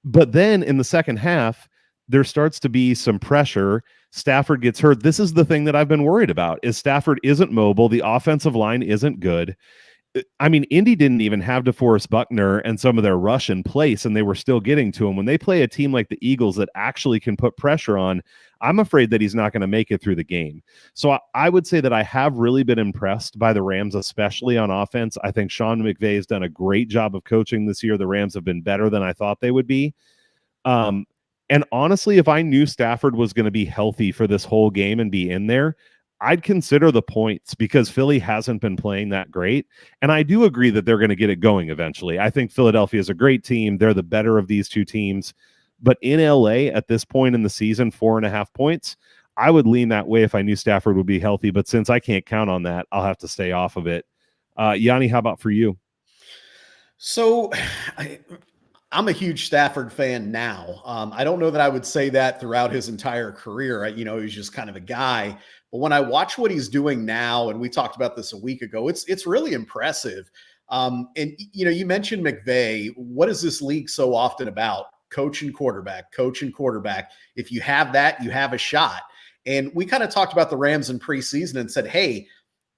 But then in the second half, there starts to be some pressure. Stafford gets hurt. This is the thing that I've been worried about, is Stafford isn't mobile. The offensive line isn't good. I mean, Indy didn't even have DeForest Buckner and some of their rush in place, and they were still getting to him. When they play a team like the Eagles that actually can put pressure on, I'm afraid that he's not going to make it through the game. So I would say that I have really been impressed by the Rams, especially on offense. I think Sean McVay has done a great job of coaching this year. The Rams have been better than I thought they would be. And honestly, if I knew Stafford was going to be healthy for this whole game and be in there, I'd consider the points, because Philly hasn't been playing that great. And I do agree that they're going to get it going eventually. I think Philadelphia is a great team. They're the better of these two teams. But in LA at this point in the season, 4.5 points, I would lean that way if I knew Stafford would be healthy. But since I can't count on that, I'll have to stay off of it. Yanni, how about for you? So I'm a huge Stafford fan now. I don't know that I would say that throughout his entire career. He's just kind of a guy. But when I watch what he's doing now, and we talked about this a week ago, it's really impressive. And you mentioned McVay. What is this league so often about? Coach and quarterback. If you have that, you have a shot. And we kind of talked about the Rams in preseason and said, hey,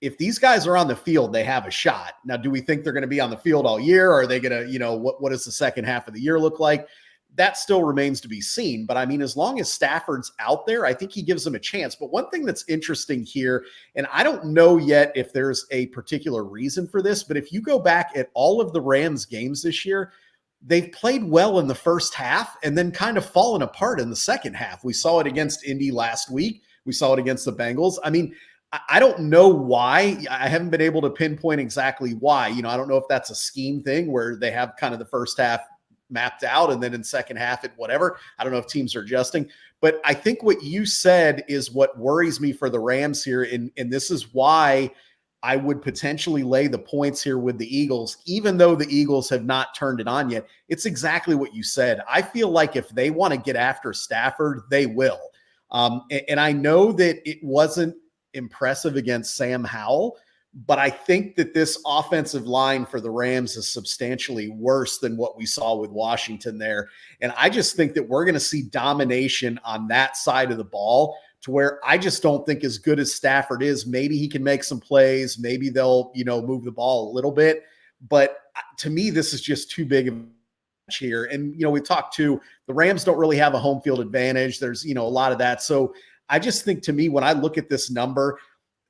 if these guys are on the field, they have a shot. Now, do we think they're going to be on the field all year? Or are they going to, what does the second half of the year look like? That still remains to be seen. But I mean, as long as Stafford's out there, I think he gives them a chance. But one thing that's interesting here, and I don't know yet if there's a particular reason for this, but if you go back at all of the Rams games this year, they've played well in the first half and then kind of fallen apart in the second half. We saw it against Indy last week. We saw it against the Bengals. I mean, I don't know why. I haven't been able to pinpoint exactly why. I don't know if that's a scheme thing where they have kind of the first half mapped out and then in second half it whatever. I don't know if teams are adjusting, but I think what you said is what worries me for the Rams here. And this is why I would potentially lay the points here with the Eagles, even though the Eagles have not turned it on yet. It's exactly what you said. I feel like if they want to get after Stafford, they will. And I know that it wasn't impressive against Sam Howell, but I think that this offensive line for the Rams is substantially worse than what we saw with Washington there. And I just think that we're going to see domination on that side of the ball to where I just don't think as good as Stafford is. Maybe he can make some plays. Maybe they'll, move the ball a little bit. But to me, this is just too big of a match here. And, we've talked to the Rams don't really have a home field advantage. There's, a lot of that. So I just think to me, when I look at this number,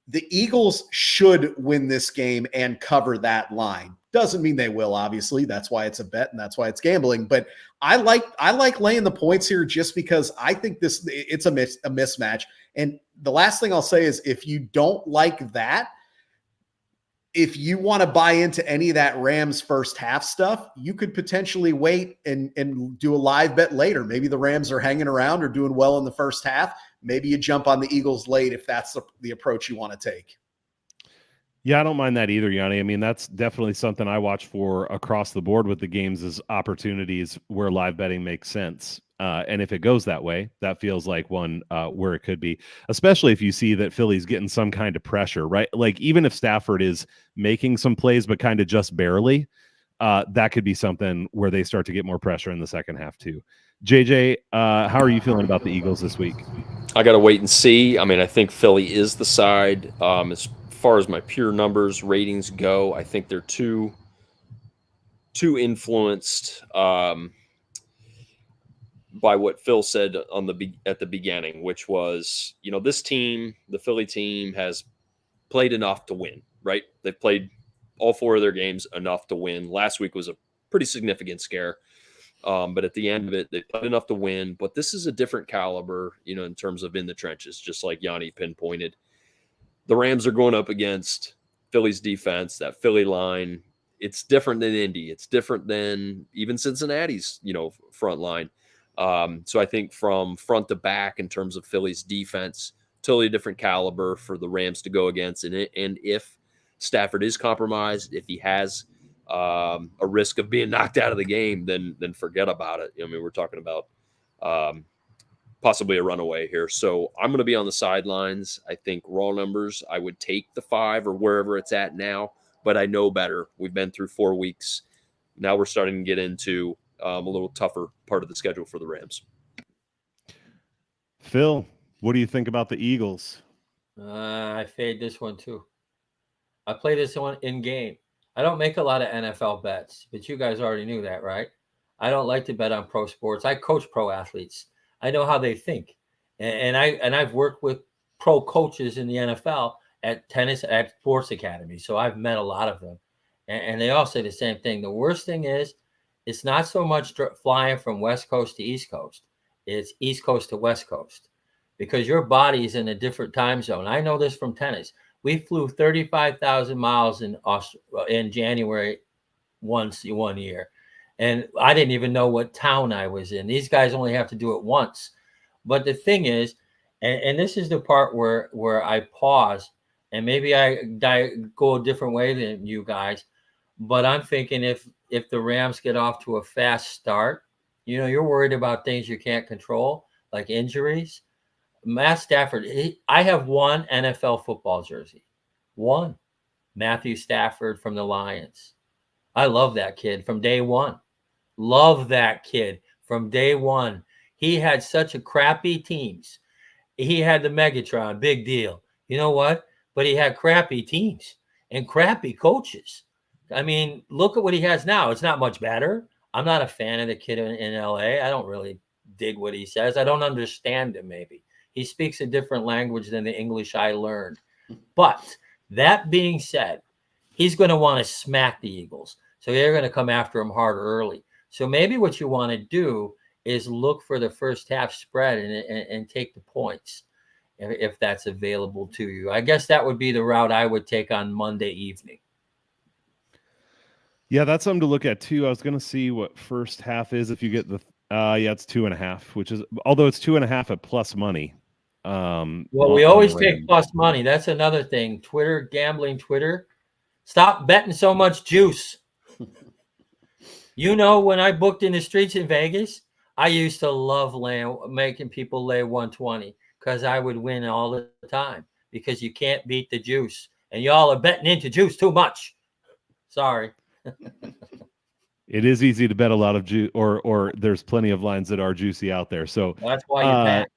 the Eagles should win this game and cover that line. Doesn't mean they will, obviously. That's why it's a bet and that's why it's gambling. But I like laying the points here just because I think it's a mismatch. And the last thing I'll say is if you don't like that, if you want to buy into any of that Rams first half stuff, you could potentially wait and do a live bet later. Maybe the Rams are hanging around or doing well in the first half. Maybe you jump on the Eagles late if that's the approach you want to take. Yeah, I don't mind that either, Yanni. I mean, that's definitely something I watch for across the board with the games is opportunities where live betting makes sense. And if it goes that way, that feels like one where it could be, especially if you see that Philly's getting some kind of pressure, right? Like even if Stafford is making some plays, but kind of just barely, that could be something where they start to get more pressure in the second half too. JJ, how are you feeling about the Eagles this week? I got to wait and see. I mean, I think Philly is the side. As far as my pure numbers, ratings go, I think they're too influenced by what Phil said at the beginning, which was, this team, the Philly team, has played enough to win, right? They've played all four of their games enough to win. Last week was a pretty significant scare. But at the end of it, they played enough to win. But this is a different caliber, in terms of in the trenches, just like Yanni pinpointed. The Rams are going up against Philly's defense, that Philly line. It's different than Indy. It's different than even Cincinnati's, front line. So I think from front to back in terms of Philly's defense, totally different caliber for the Rams to go against. And if Stafford is compromised, if he has a risk of being knocked out of the game, then forget about it. I mean, we're talking about possibly a runaway here. So I'm going to be on the sidelines. I think raw numbers, I would take the 5 or wherever it's at now, but I know better. We've been through 4 weeks. Now we're starting to get into a little tougher part of the schedule for the Rams. Phil, what do you think about the Eagles? I fade this one too. I play this one in game. I don't make a lot of NFL bets, but you guys already knew that, right? I don't like to bet on pro sports. I coach pro athletes. I know how they think, and I've worked with pro coaches in the NFL at tennis at sports academy. So I've met a lot of them, and they all say the same thing. The worst thing is, it's not so much flying from West Coast to East Coast. It's East Coast to West Coast, because your body's in a different time zone. I know this from tennis. We flew 35,000 miles in January one year. And I didn't even know what town I was in. These guys only have to do it once. But the thing is, and this is the part where I pause, and maybe I go a different way than you guys, but I'm thinking if the Rams get off to a fast start, you're worried about things you can't control, like injuries. Matt Stafford, I have one NFL football jersey. One. Matthew Stafford from the Lions. I love that kid from day one. Love that kid from day one. He had such a crappy teams. He had the Megatron, big deal. You know what? but he had crappy teams and crappy coaches. I mean, look at what he has now. It's not much better. I'm not a fan of the kid in LA. I don't really dig what he says. I don't understand him, maybe. He speaks a different language than the English I learned. But that being said, he's going to want to smack the Eagles. So they're going to come after him hard early. So maybe what you want to do is look for the first half spread and take the points if that's available to you. I guess that would be the route I would take on Monday evening. Yeah, that's something to look at too. I was going to see what first half is if you get the it's 2.5, which is, although it's 2.5 at plus money. Well, we always take plus money. That's another thing. Twitter, gambling Twitter. Stop betting so much juice. When I booked in the streets in Vegas, I used to love making people lay 120 because I would win all the time because you can't beat the juice. And y'all are betting into juice too much. Sorry. It is easy to bet a lot of juice, or there's plenty of lines that are juicy out there. So that's why you pack.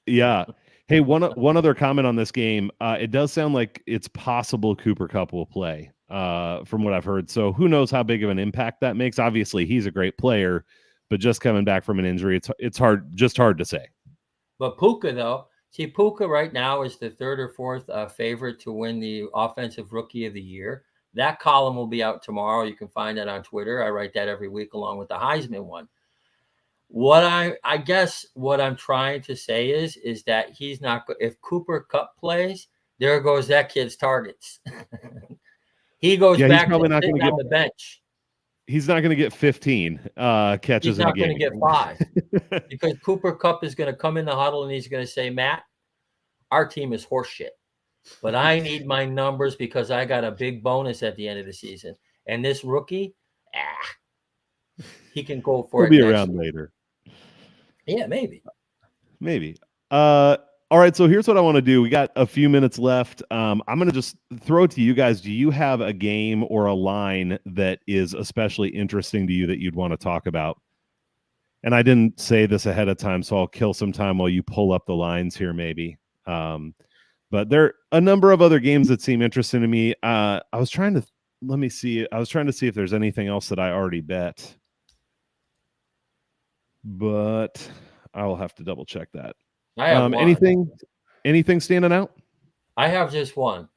Yeah. Hey, one other comment on this game. It does sound like it's possible Cooper Kupp will play, from what I've heard. So who knows how big of an impact that makes? Obviously, he's a great player, but just coming back from an injury, it's hard to say. But Puka, though, Puka right now is the third or fourth favorite to win the Offensive Rookie of the Year. That column will be out tomorrow. You can find that on Twitter. I write that every week along with the Heisman one. What I guess what I'm trying to say is that he's not. If Cooper Kupp plays, there goes that kid's targets. He goes back to sitting on the bench. He's not going to get 15 catches in a game. He's not going to get 5 because Cooper Kupp is going to come in the huddle and he's going to say, "Matt, our team is horseshit, but I need my numbers because I got a big bonus at the end of the season. And this rookie, he can go for it. He'll be around later." Yeah, maybe. All right, so here's what I want to do. We got a few minutes left. I'm going to just throw it to you guys. Do you have a game or a line that is especially interesting to you that you'd want to talk about? And I didn't say this ahead of time, so I'll kill some time while you pull up the lines here maybe. But there are a number of other games that seem interesting to me. I was trying to see if there's anything else that I already bet. But I will have to double check that. I have anything standing out? I have just one.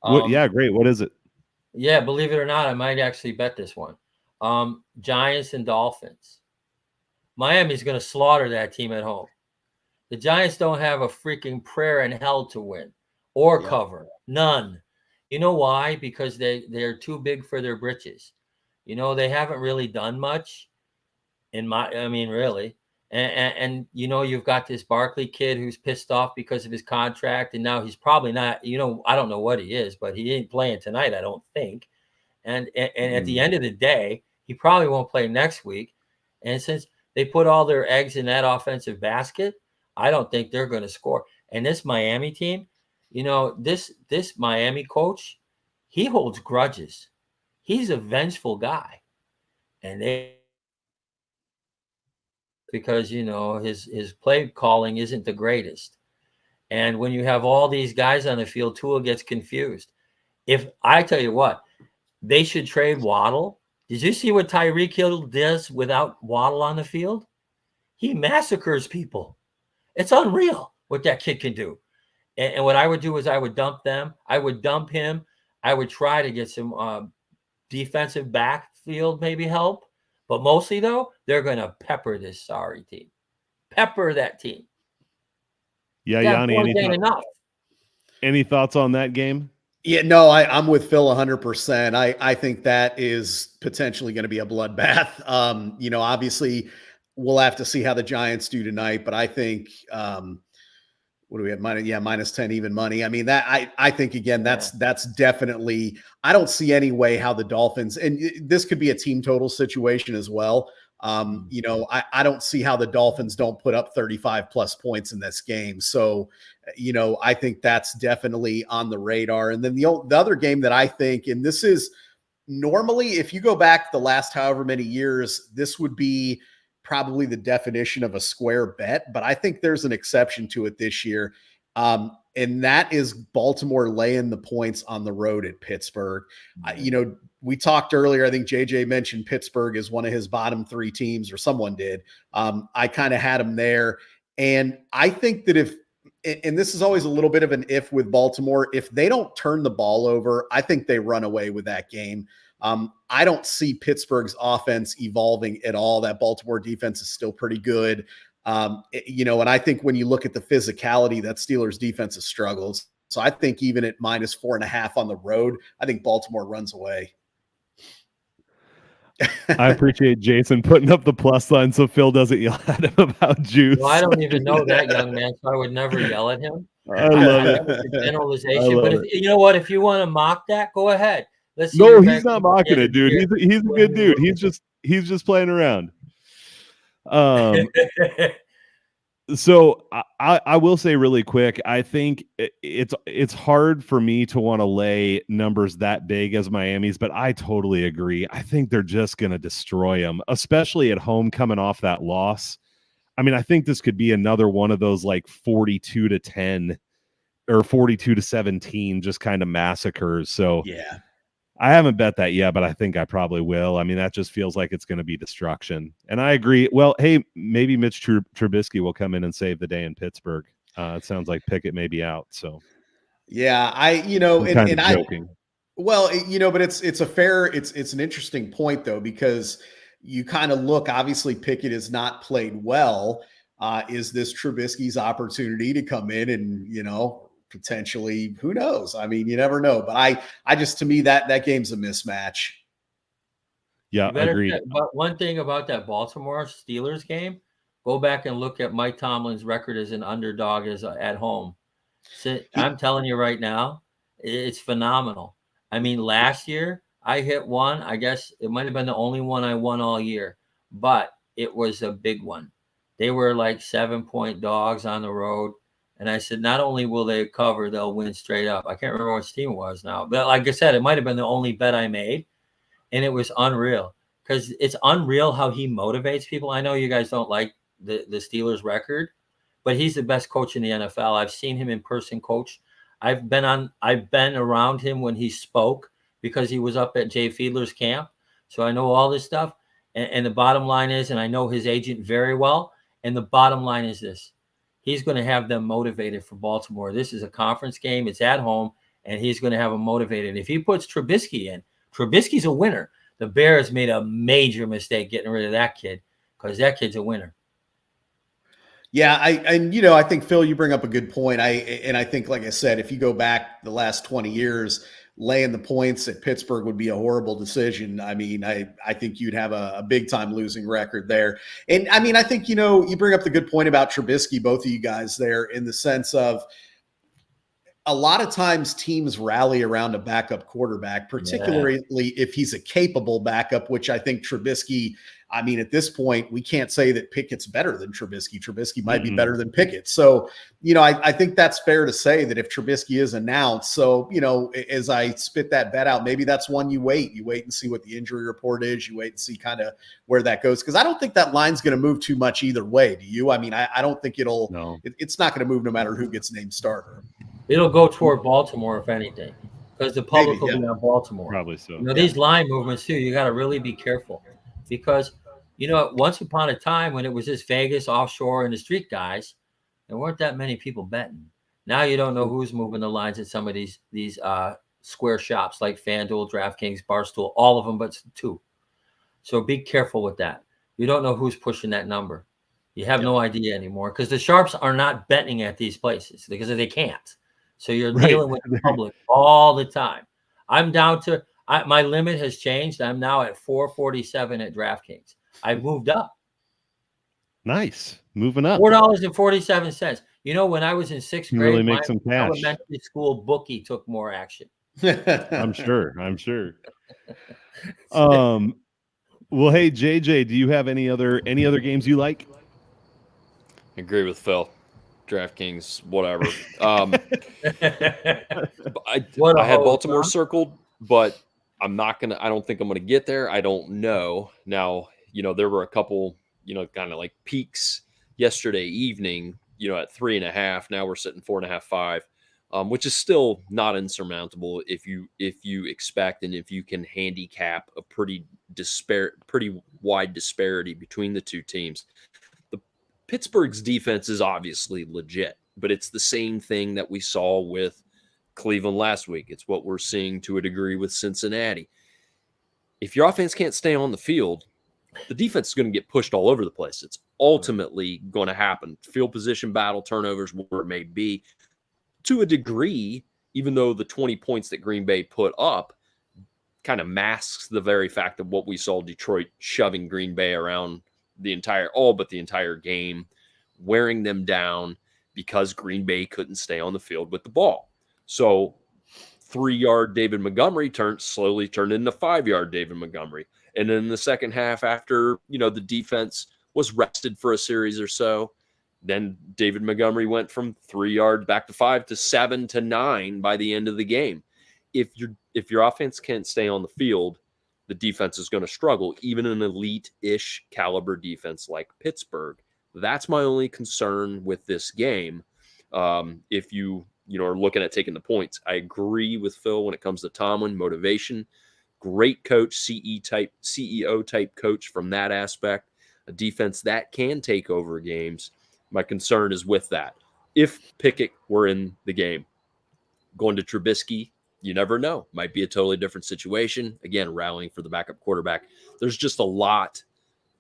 Yeah, great. What is it? Yeah, believe it or not, I might actually bet this one. Giants and Dolphins. Miami's going to slaughter that team at home. The Giants don't have a freaking prayer in hell to win or cover. None. You know why? Because they're too big for their britches. They haven't really done much. Really. And you've got this Barkley kid who's pissed off because of his contract, and now he's probably not, I don't know what he is, but he ain't playing tonight, I don't think. And at the end of the day, he probably won't play next week. And since they put all their eggs in that offensive basket, I don't think they're going to score. And this Miami team, this Miami coach, he holds grudges. He's a vengeful guy. And because his play calling isn't the greatest. And when you have all these guys on the field, Tua gets confused. If I tell you what, they should trade Waddle. Did you see what Tyreek Hill does without Waddle on the field? He massacres people. It's unreal what that kid can do. And what I would do is I would dump them. I would dump him. I would try to get some defensive backfield maybe help. But mostly, though, they're going to pepper this sorry team. Pepper that team. Yeah, Yanni, any thoughts on that game? Yeah, no, I'm with Phil 100%. I think that is potentially going to be a bloodbath. Obviously, we'll have to see how the Giants do tonight, but I think what do we have? Minus 10 even money. I mean, that I think again, that's definitely, I don't see any way how the Dolphins, and this could be a team total situation as well. I don't see how the Dolphins don't put up 35 plus points in this game. So, I think that's definitely on the radar. And then the other game that I think, and this is normally, if you go back the last however many years, this would be probably the definition of a square bet, but I think there's an exception to it this year. And that is Baltimore laying the points on the road at Pittsburgh. We talked earlier, I think JJ mentioned Pittsburgh is one of his bottom 3 teams, or someone did. I kind of had him there. And I think that and this is always a little bit of an if with Baltimore, if they don't turn the ball over, I think they run away with that game. I don't see Pittsburgh's offense evolving at all. That Baltimore defense is still pretty good. And I think when you look at the physicality, that Steelers defense has struggled. So I think even at -4.5 on the road, I think Baltimore runs away. I appreciate Jason putting up the plus sign so Phil doesn't yell at him about juice. Well, I don't even know that young man, so I would never yell at him. I love it. That was a generalization, but you know what? If you want to mock that, go ahead. Let's see. No, he's not mocking it, dude. He's a good dude. He's just playing around. So I will say really quick, I think it's hard for me to want to lay numbers that big as Miami's, but I totally agree. I think they're just going to destroy them, especially at home coming off that loss. I mean, I think this could be another one of those like 42-10 or 42-17 just kind of massacres. So yeah. I haven't bet that yet, but I think I probably will. I mean, that just feels like it's going to be destruction. And I agree. Well, hey, maybe Mitch Trubisky will come in and save the day in Pittsburgh. It sounds like Pickett may be out. So, yeah, joking. But it's an interesting point though, because you kind of look, obviously Pickett has not played well. Is this Trubisky's opportunity to come in and, potentially, who knows? I mean, you never know. But I just, to me, that game's a mismatch. Yeah, agreed. But one thing about that Baltimore Steelers game, go back and look at Mike Tomlin's record as an underdog at home. So I'm telling you right now, it's phenomenal. I mean, last year I hit one. I guess it might have been the only one I won all year, but it was a big one. They were like 7-point dogs on the road. And I said, not only will they cover, they'll win straight up. I can't remember which team it was now. But like I said, it might have been the only bet I made. And it was unreal. Because it's unreal how he motivates people. I know you guys don't like the Steelers record, but he's the best coach in the NFL. I've seen him in person coach. I've been around him when he spoke because he was up at Jay Fiedler's camp. So I know all this stuff. And the bottom line is, and I know his agent very well, and the bottom line is this. He's going to have them motivated for Baltimore. This is a conference game. It's at home, and he's going to have them motivated. If he puts Trubisky in, Trubisky's a winner. The Bears made a major mistake getting rid of that kid because that kid's a winner. Yeah, I think, Phil, you bring up a good point. I think, like I said, if you go back the last 20 years, laying the points at Pittsburgh would be a horrible decision. I mean, I think you'd have a big time losing record there. And I mean, I think, you bring up the good point about Trubisky, both of you guys there, in the sense of a lot of times teams rally around a backup quarterback, particularly if he's a capable backup, which I think Trubisky, I mean, at this point, we can't say that Pickett's better than Trubisky. Trubisky might be better than Pickett. So, I think that's fair to say that if Trubisky is announced, so, as I spit that bet out, maybe that's one you wait and see what the injury report is. You wait and see kind of where that goes. Cause I don't think that line's going to move too much either way. Do you? I mean, I don't think it's not going to move no matter who gets named starter. It'll go toward Baltimore, if anything, because the public will be on Baltimore. Probably so. These line movements too, you got to really be careful because, once upon a time when it was just Vegas, offshore, and the street guys, there weren't that many people betting. Now you don't know who's moving the lines at some of these square shops like FanDuel, DraftKings, Barstool, all of them but 2. So be careful with that. You don't know who's pushing that number. You have no idea anymore because the sharps are not betting at these places because they can't. So you're dealing with the public all the time. I'm down to my limit has changed. I'm now at 447 at DraftKings. I've moved up. Nice. Moving up. $4.47. When I was in 6th grade, really make some cash. Elementary school bookie took more action. I'm sure. Well, hey, JJ, do you have any other games you like? I agree with Phil. DraftKings, whatever. I had Baltimore circled, but I don't think I'm gonna get there. I don't know. Now, there were a couple, kind of like peaks yesterday evening, at 3.5. Now we're sitting 4.5, 5. which is still not insurmountable if you expect and if you can handicap a pretty wide disparity between the two teams. The Pittsburgh's defense is obviously legit, but it's the same thing that we saw with Cleveland last week. It's what we're seeing to a degree with Cincinnati. If your offense can't stay on the field, the defense is going to get pushed all over the place. It's ultimately going to happen. Field position battle, turnovers, where it may be. To a degree, even though the 20 points that Green Bay put up kind of masks the very fact of what we saw Detroit shoving Green Bay around the entire game, wearing them down because Green Bay couldn't stay on the field with the ball. So 3-yard David Montgomery slowly turned into 5-yard David Montgomery. And then in the second half, after, the defense was rested for a series or so, then David Montgomery went from 3 yards back to 5 to 7 to 9 by the end of the game. If your offense can't stay on the field, the defense is going to struggle, even an elite-ish caliber defense like Pittsburgh. That's my only concern with this game. If you are looking at taking the points, I agree with Phil when it comes to Tomlin, motivation. Great coach, CEO type coach from that aspect. A defense that can take over games. My concern is with that. If Pickett were in the game, going to Trubisky, you never know. Might be a totally different situation. Again, rallying for the backup quarterback. There's just a lot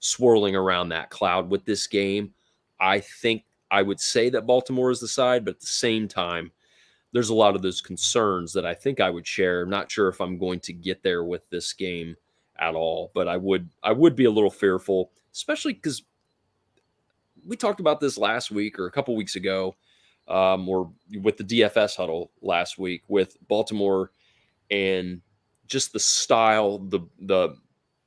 swirling around that cloud with this game. I think I would say that Baltimore is the side, but at the same time, there's a lot of those concerns that I think I would share. I'm not sure if I'm going to get there with this game at all, but I would be a little fearful, especially because we talked about this last week or a couple weeks ago, or with the DFS huddle last week with Baltimore and just the style, the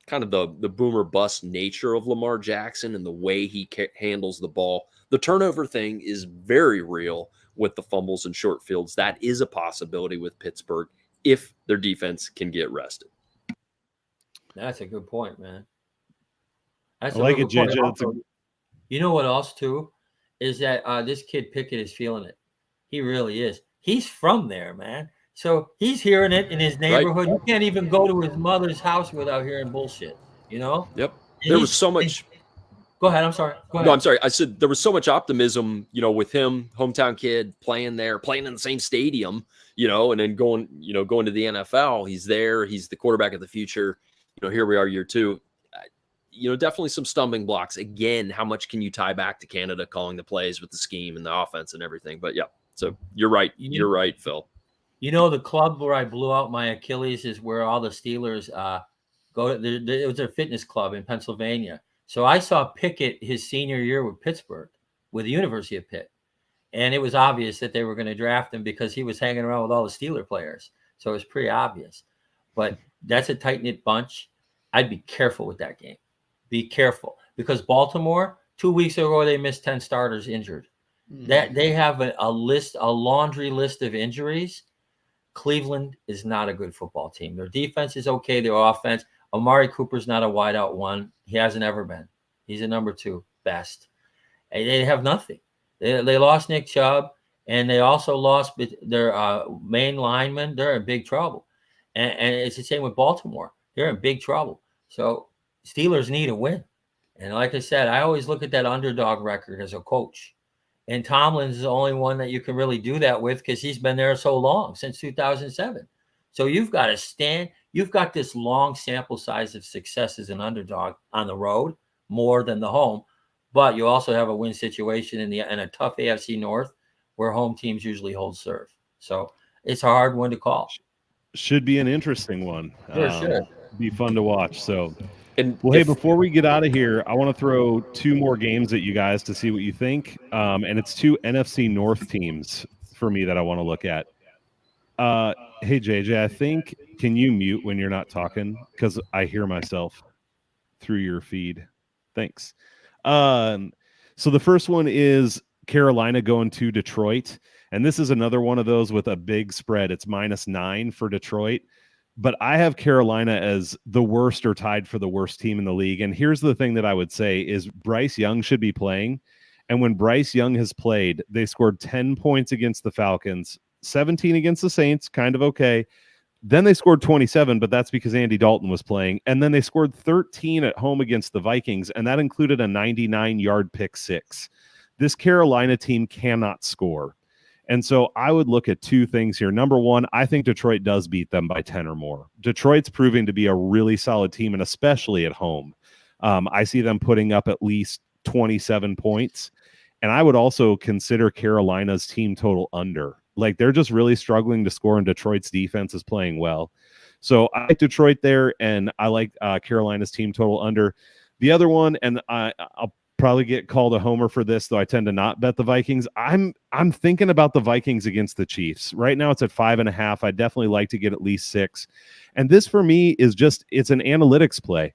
kind of the boomer bust nature of Lamar Jackson and the way he handles the ball. The turnover thing is very real with the fumbles and short fields. That is a possibility with Pittsburgh if their defense can get rested. That's a good point, man. I like it, JJ. You know what else, too, is that this kid Pickett is feeling it. He really is. He's from there, man. So he's hearing it in his neighborhood. Right. You can't even go to his mother's house without hearing bullshit, Yep. And there was so much. Go ahead. I'm sorry. Go ahead. No, I'm sorry. I said there was so much optimism, with him, hometown kid, playing there, playing in the same stadium, and then going to the NFL. He's there. He's the quarterback of the future. Here we are, year 2. Definitely some stumbling blocks. Again, how much can you tie back to Canada calling the plays with the scheme and the offense and everything? But yeah, so you're right. You're right, Phil. The club where I blew out my Achilles is where all the Steelers go. It was a fitness club in Pennsylvania. So I saw Pickett his senior year with Pittsburgh, with the University of Pitt. And it was obvious that they were going to draft him because he was hanging around with all the Steeler players. So it was pretty obvious. But that's a tight-knit bunch. I'd be careful with that game. Be careful. Because Baltimore, 2 weeks ago, they missed 10 starters injured. That they have a laundry list of injuries. Cleveland is not a good football team. Their defense is okay. Their offense. Amari Cooper's not a wideout one. He hasn't ever been. He's a number 2 best. And they have nothing. They lost Nick Chubb, and they also lost their main lineman. They're in big trouble. And it's the same with Baltimore. They're in big trouble. So Steelers need a win. And like I said, I always look at that underdog record as a coach. And Tomlin's the only one that you can really do that with because he's been there so long, since 2007. So you've got to stand. You've got this long sample size of success as an underdog on the road, more than the home. But you also have a win situation in a tough AFC North where home teams usually hold serve. So it's a hard one to call. Should be an interesting one. Sure. Be fun to watch. So, hey, before we get out of here, I want to throw 2 more games at you guys to see what you think. And it's 2 NFC North teams for me that I want to look at. Hey, JJ, I think, can you mute when you're not talking? Because I hear myself through your feed. Thanks. So the first one is Carolina going to Detroit. And this is another one of those with a big spread. It's -9 for Detroit. But I have Carolina as the worst or tied for the worst team in the league. And here's the thing that I would say is Bryce Young should be playing. And when Bryce Young has played, they scored 10 points against the Falcons, 17 against the Saints, kind of okay. Then they scored 27, but that's because Andy Dalton was playing. And then they scored 13 at home against the Vikings, and that included a 99-yard pick six. This Carolina team cannot score. And so I would look at two things here. Number one, I think Detroit does beat them by 10 or more. Detroit's proving to be a really solid team, and especially at home. I see them putting up at least 27 points. And I would also consider Carolina's team total under. Like, they're just really struggling to score, and Detroit's defense is playing well. So I like Detroit there, and I like Carolina's team total under. The other one, and I'll probably get called a homer for this, though I tend to not bet the Vikings. I'm thinking about the Vikings against the Chiefs. Right now it's at 5.5. I'd definitely like to get at least 6. And this for me is just, it's an analytics play.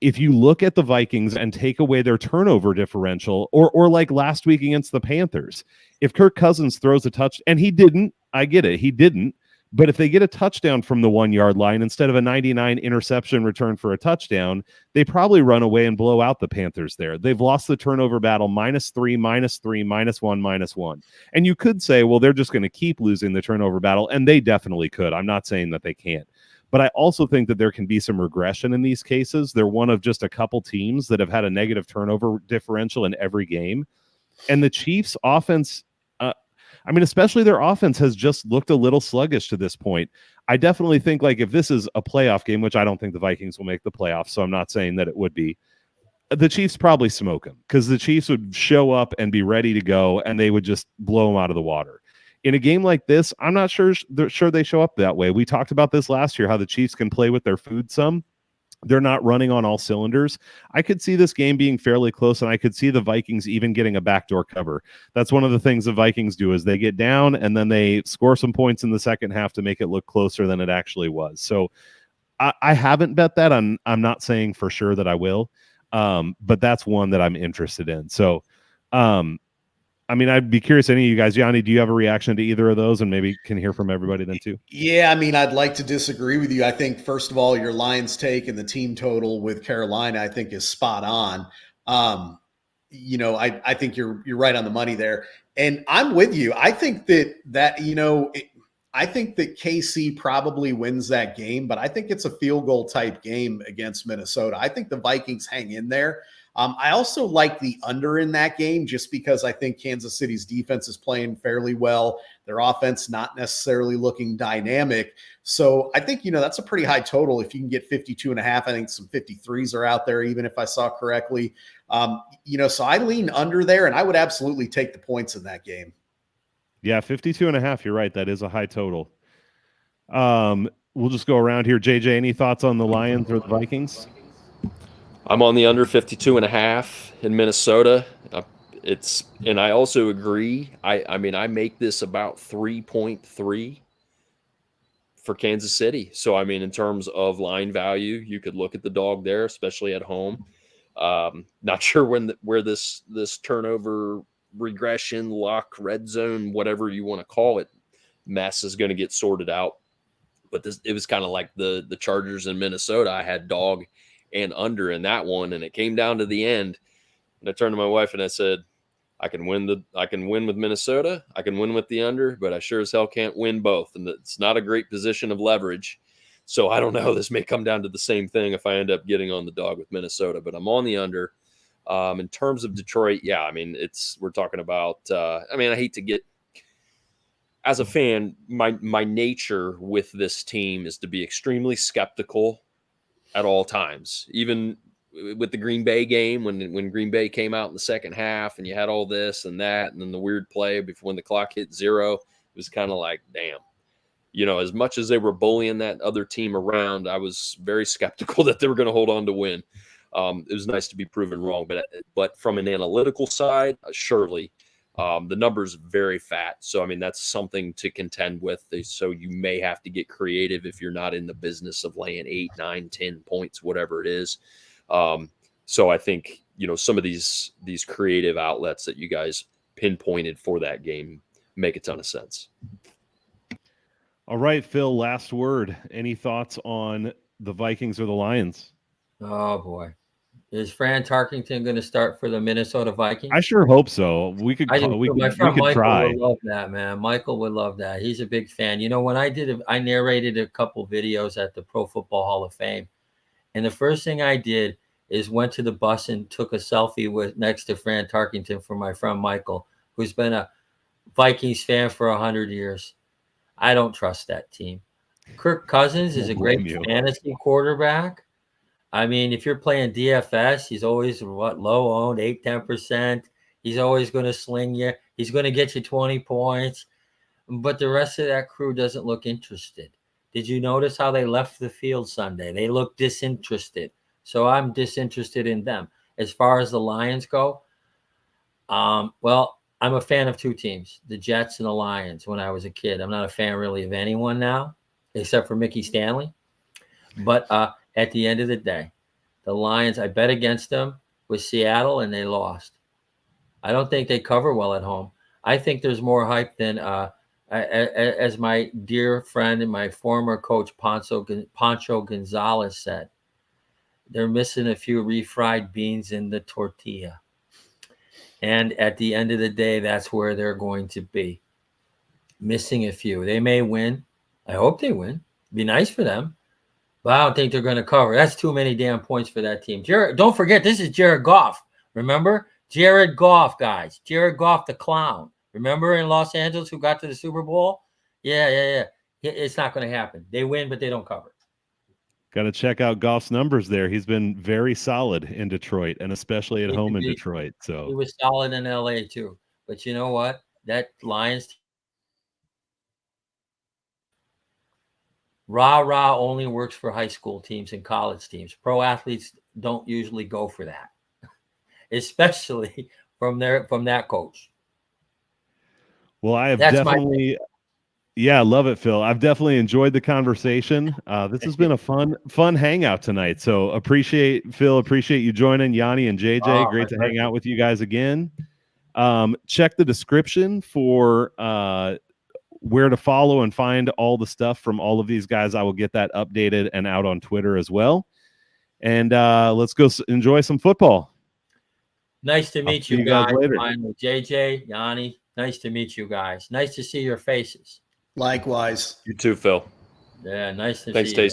If you look at the Vikings and take away their turnover differential, or like last week against the Panthers, if Kirk Cousins throws a touch, and he didn't, I get it, he didn't, but if they get a touchdown from the 1 yard line instead of a 99 interception return for a touchdown, they probably run away and blow out the Panthers there. They've lost the turnover battle -3, -3, -1, -1. And you could say, well, they're just going to keep losing the turnover battle, and they definitely could. I'm not saying that they can't. But I also think that there can be some regression in these cases. They're one of just a couple teams that have had a negative turnover differential in every game. And the Chiefs' offense, especially their offense, has just looked a little sluggish to this point. I definitely think, like, if this is a playoff game, which I don't think the Vikings will make the playoffs, so I'm not saying that it would be, the Chiefs probably smoke them, because the Chiefs would show up and be ready to go, and they would just blow them out of the water. In a game like this, I'm not sure they show up that way. We talked about this last year, how the Chiefs can play with their food some. They're not running on all cylinders. I could see this game being fairly close, and I could see the Vikings even getting a backdoor cover. That's one of the things the Vikings do, is they get down and then they score some points in the second half to make it look closer than it actually was. So I haven't bet that. I'm not saying for sure that I will, but that's one that I'm interested in. So, I'd be curious, any of you guys, Yanni, do you have a reaction to either of those, and maybe can hear from everybody then too? Yeah, I'd like to disagree with you. I think, first of all, your Lions take and the team total with Carolina, I think, is spot on. I think you're right on the money there. And I'm with you. I think I think that KC probably wins that game, but I think it's a field goal type game against Minnesota. I think the Vikings hang in there. I also like the under in that game, just because I think Kansas City's defense is playing fairly well. Their offense not necessarily looking dynamic. So I think, that's a pretty high total. If you can get 52.5, I think some 53s are out there, even if I saw correctly. So I lean under there, and I would absolutely take the points in that game. Yeah, 52.5. You're right. That is a high total. We'll just go around here. JJ, any thoughts on the Lions or the Vikings? I'm on the under 52.5 in Minnesota. And I also agree. I make this about 3.3 for Kansas City. So, in terms of line value, you could look at the dog there, especially at home. Not sure where this turnover regression, lock, red zone, whatever you want to call it, mess is going to get sorted out. But it was kind of like the Chargers in Minnesota. I had dog and under in that one, and it came down to the end. And I turned to my wife and I said, I can win with Minnesota, I can win with the under, but I sure as hell can't win both. And it's not a great position of leverage. So I don't know. This may come down to the same thing if I end up getting on the dog with Minnesota, but I'm on the under. In terms of Detroit, yeah, we're talking about, I hate to get, as a fan, my nature with this team is to be extremely skeptical at all times, even with the Green Bay game, when Green Bay came out in the second half and you had all this and that, and then the weird play before when the clock hit 0, it was kind of like, damn, as much as they were bullying that other team around, I was very skeptical that they were going to hold on to win. It was nice to be proven wrong, but from an analytical side, surely the number's very fat. So, that's something to contend with. So you may have to get creative if you're not in the business of laying 8, 9, 10 points, whatever it is. So I think, some of these creative outlets that you guys pinpointed for that game make a ton of sense. All right, Phil, last word. Any thoughts on the Vikings or the Lions? Oh, boy. Is Fran Tarkington going to start for the Minnesota Vikings? I sure hope so. We could I do. we My could friend Michael try. would love that, man. Michael would love that. He's a big fan. You know, when I narrated a couple videos at the Pro Football Hall of Fame, and the first thing I did is went to the bus and took a selfie with next to Fran Tarkington for my friend Michael, who's been a Vikings fan for 100 years. I don't trust that team. Kirk Cousins is a great fantasy quarterback. I mean, if you're playing DFS, he's always low owned, 8-10%. He's always going to sling you. He's going to get you 20 points. But the rest of that crew doesn't look interested. Did you notice how they left the field Sunday? They look disinterested. So I'm disinterested in them. As far as the Lions go, well, I'm a fan of two teams, the Jets and the Lions, when I was a kid. I'm not a fan really of anyone now, except for Mickey Stanley. But at the end of the day, the Lions, I bet against them with Seattle, and they lost. I don't think they cover well at home. I think there's more hype than, as my dear friend and my former coach, Pancho Gonzalez, said, they're missing a few refried beans in the tortilla. And at the end of the day, that's where they're going to be. Missing a few. They may win. I hope they win. Be nice for them. But I don't think they're going to cover. That's too many damn points for that team. Jared, don't forget, this is Jared Goff. Remember? Jared Goff, guys. Jared Goff, the clown. Remember in Los Angeles who got to the Super Bowl? Yeah. It's not going to happen. They win, but they don't cover. Got to check out Goff's numbers there. He's been very solid in Detroit, and especially at home in Detroit. So he was solid in LA too. But you know what? That Lions team, rah only works for high school teams and college teams. Pro athletes don't usually go for that, especially from that coach. Well, I have definitely. Yeah, I love it, Phil. I've definitely enjoyed the conversation. This has been a fun hangout tonight. So appreciate you joining, Yanni and JJ. Great to hang out with you guys again. Check the description for where to follow and find all the stuff from all of these guys. I will get that updated and out on Twitter as well. And let's go enjoy some football. Nice to meet you guys. Later. JJ, Yanni, nice to meet you guys. Nice to see your faces. Likewise. You too, Phil. Yeah, nice to see you. Thanks, Tasty.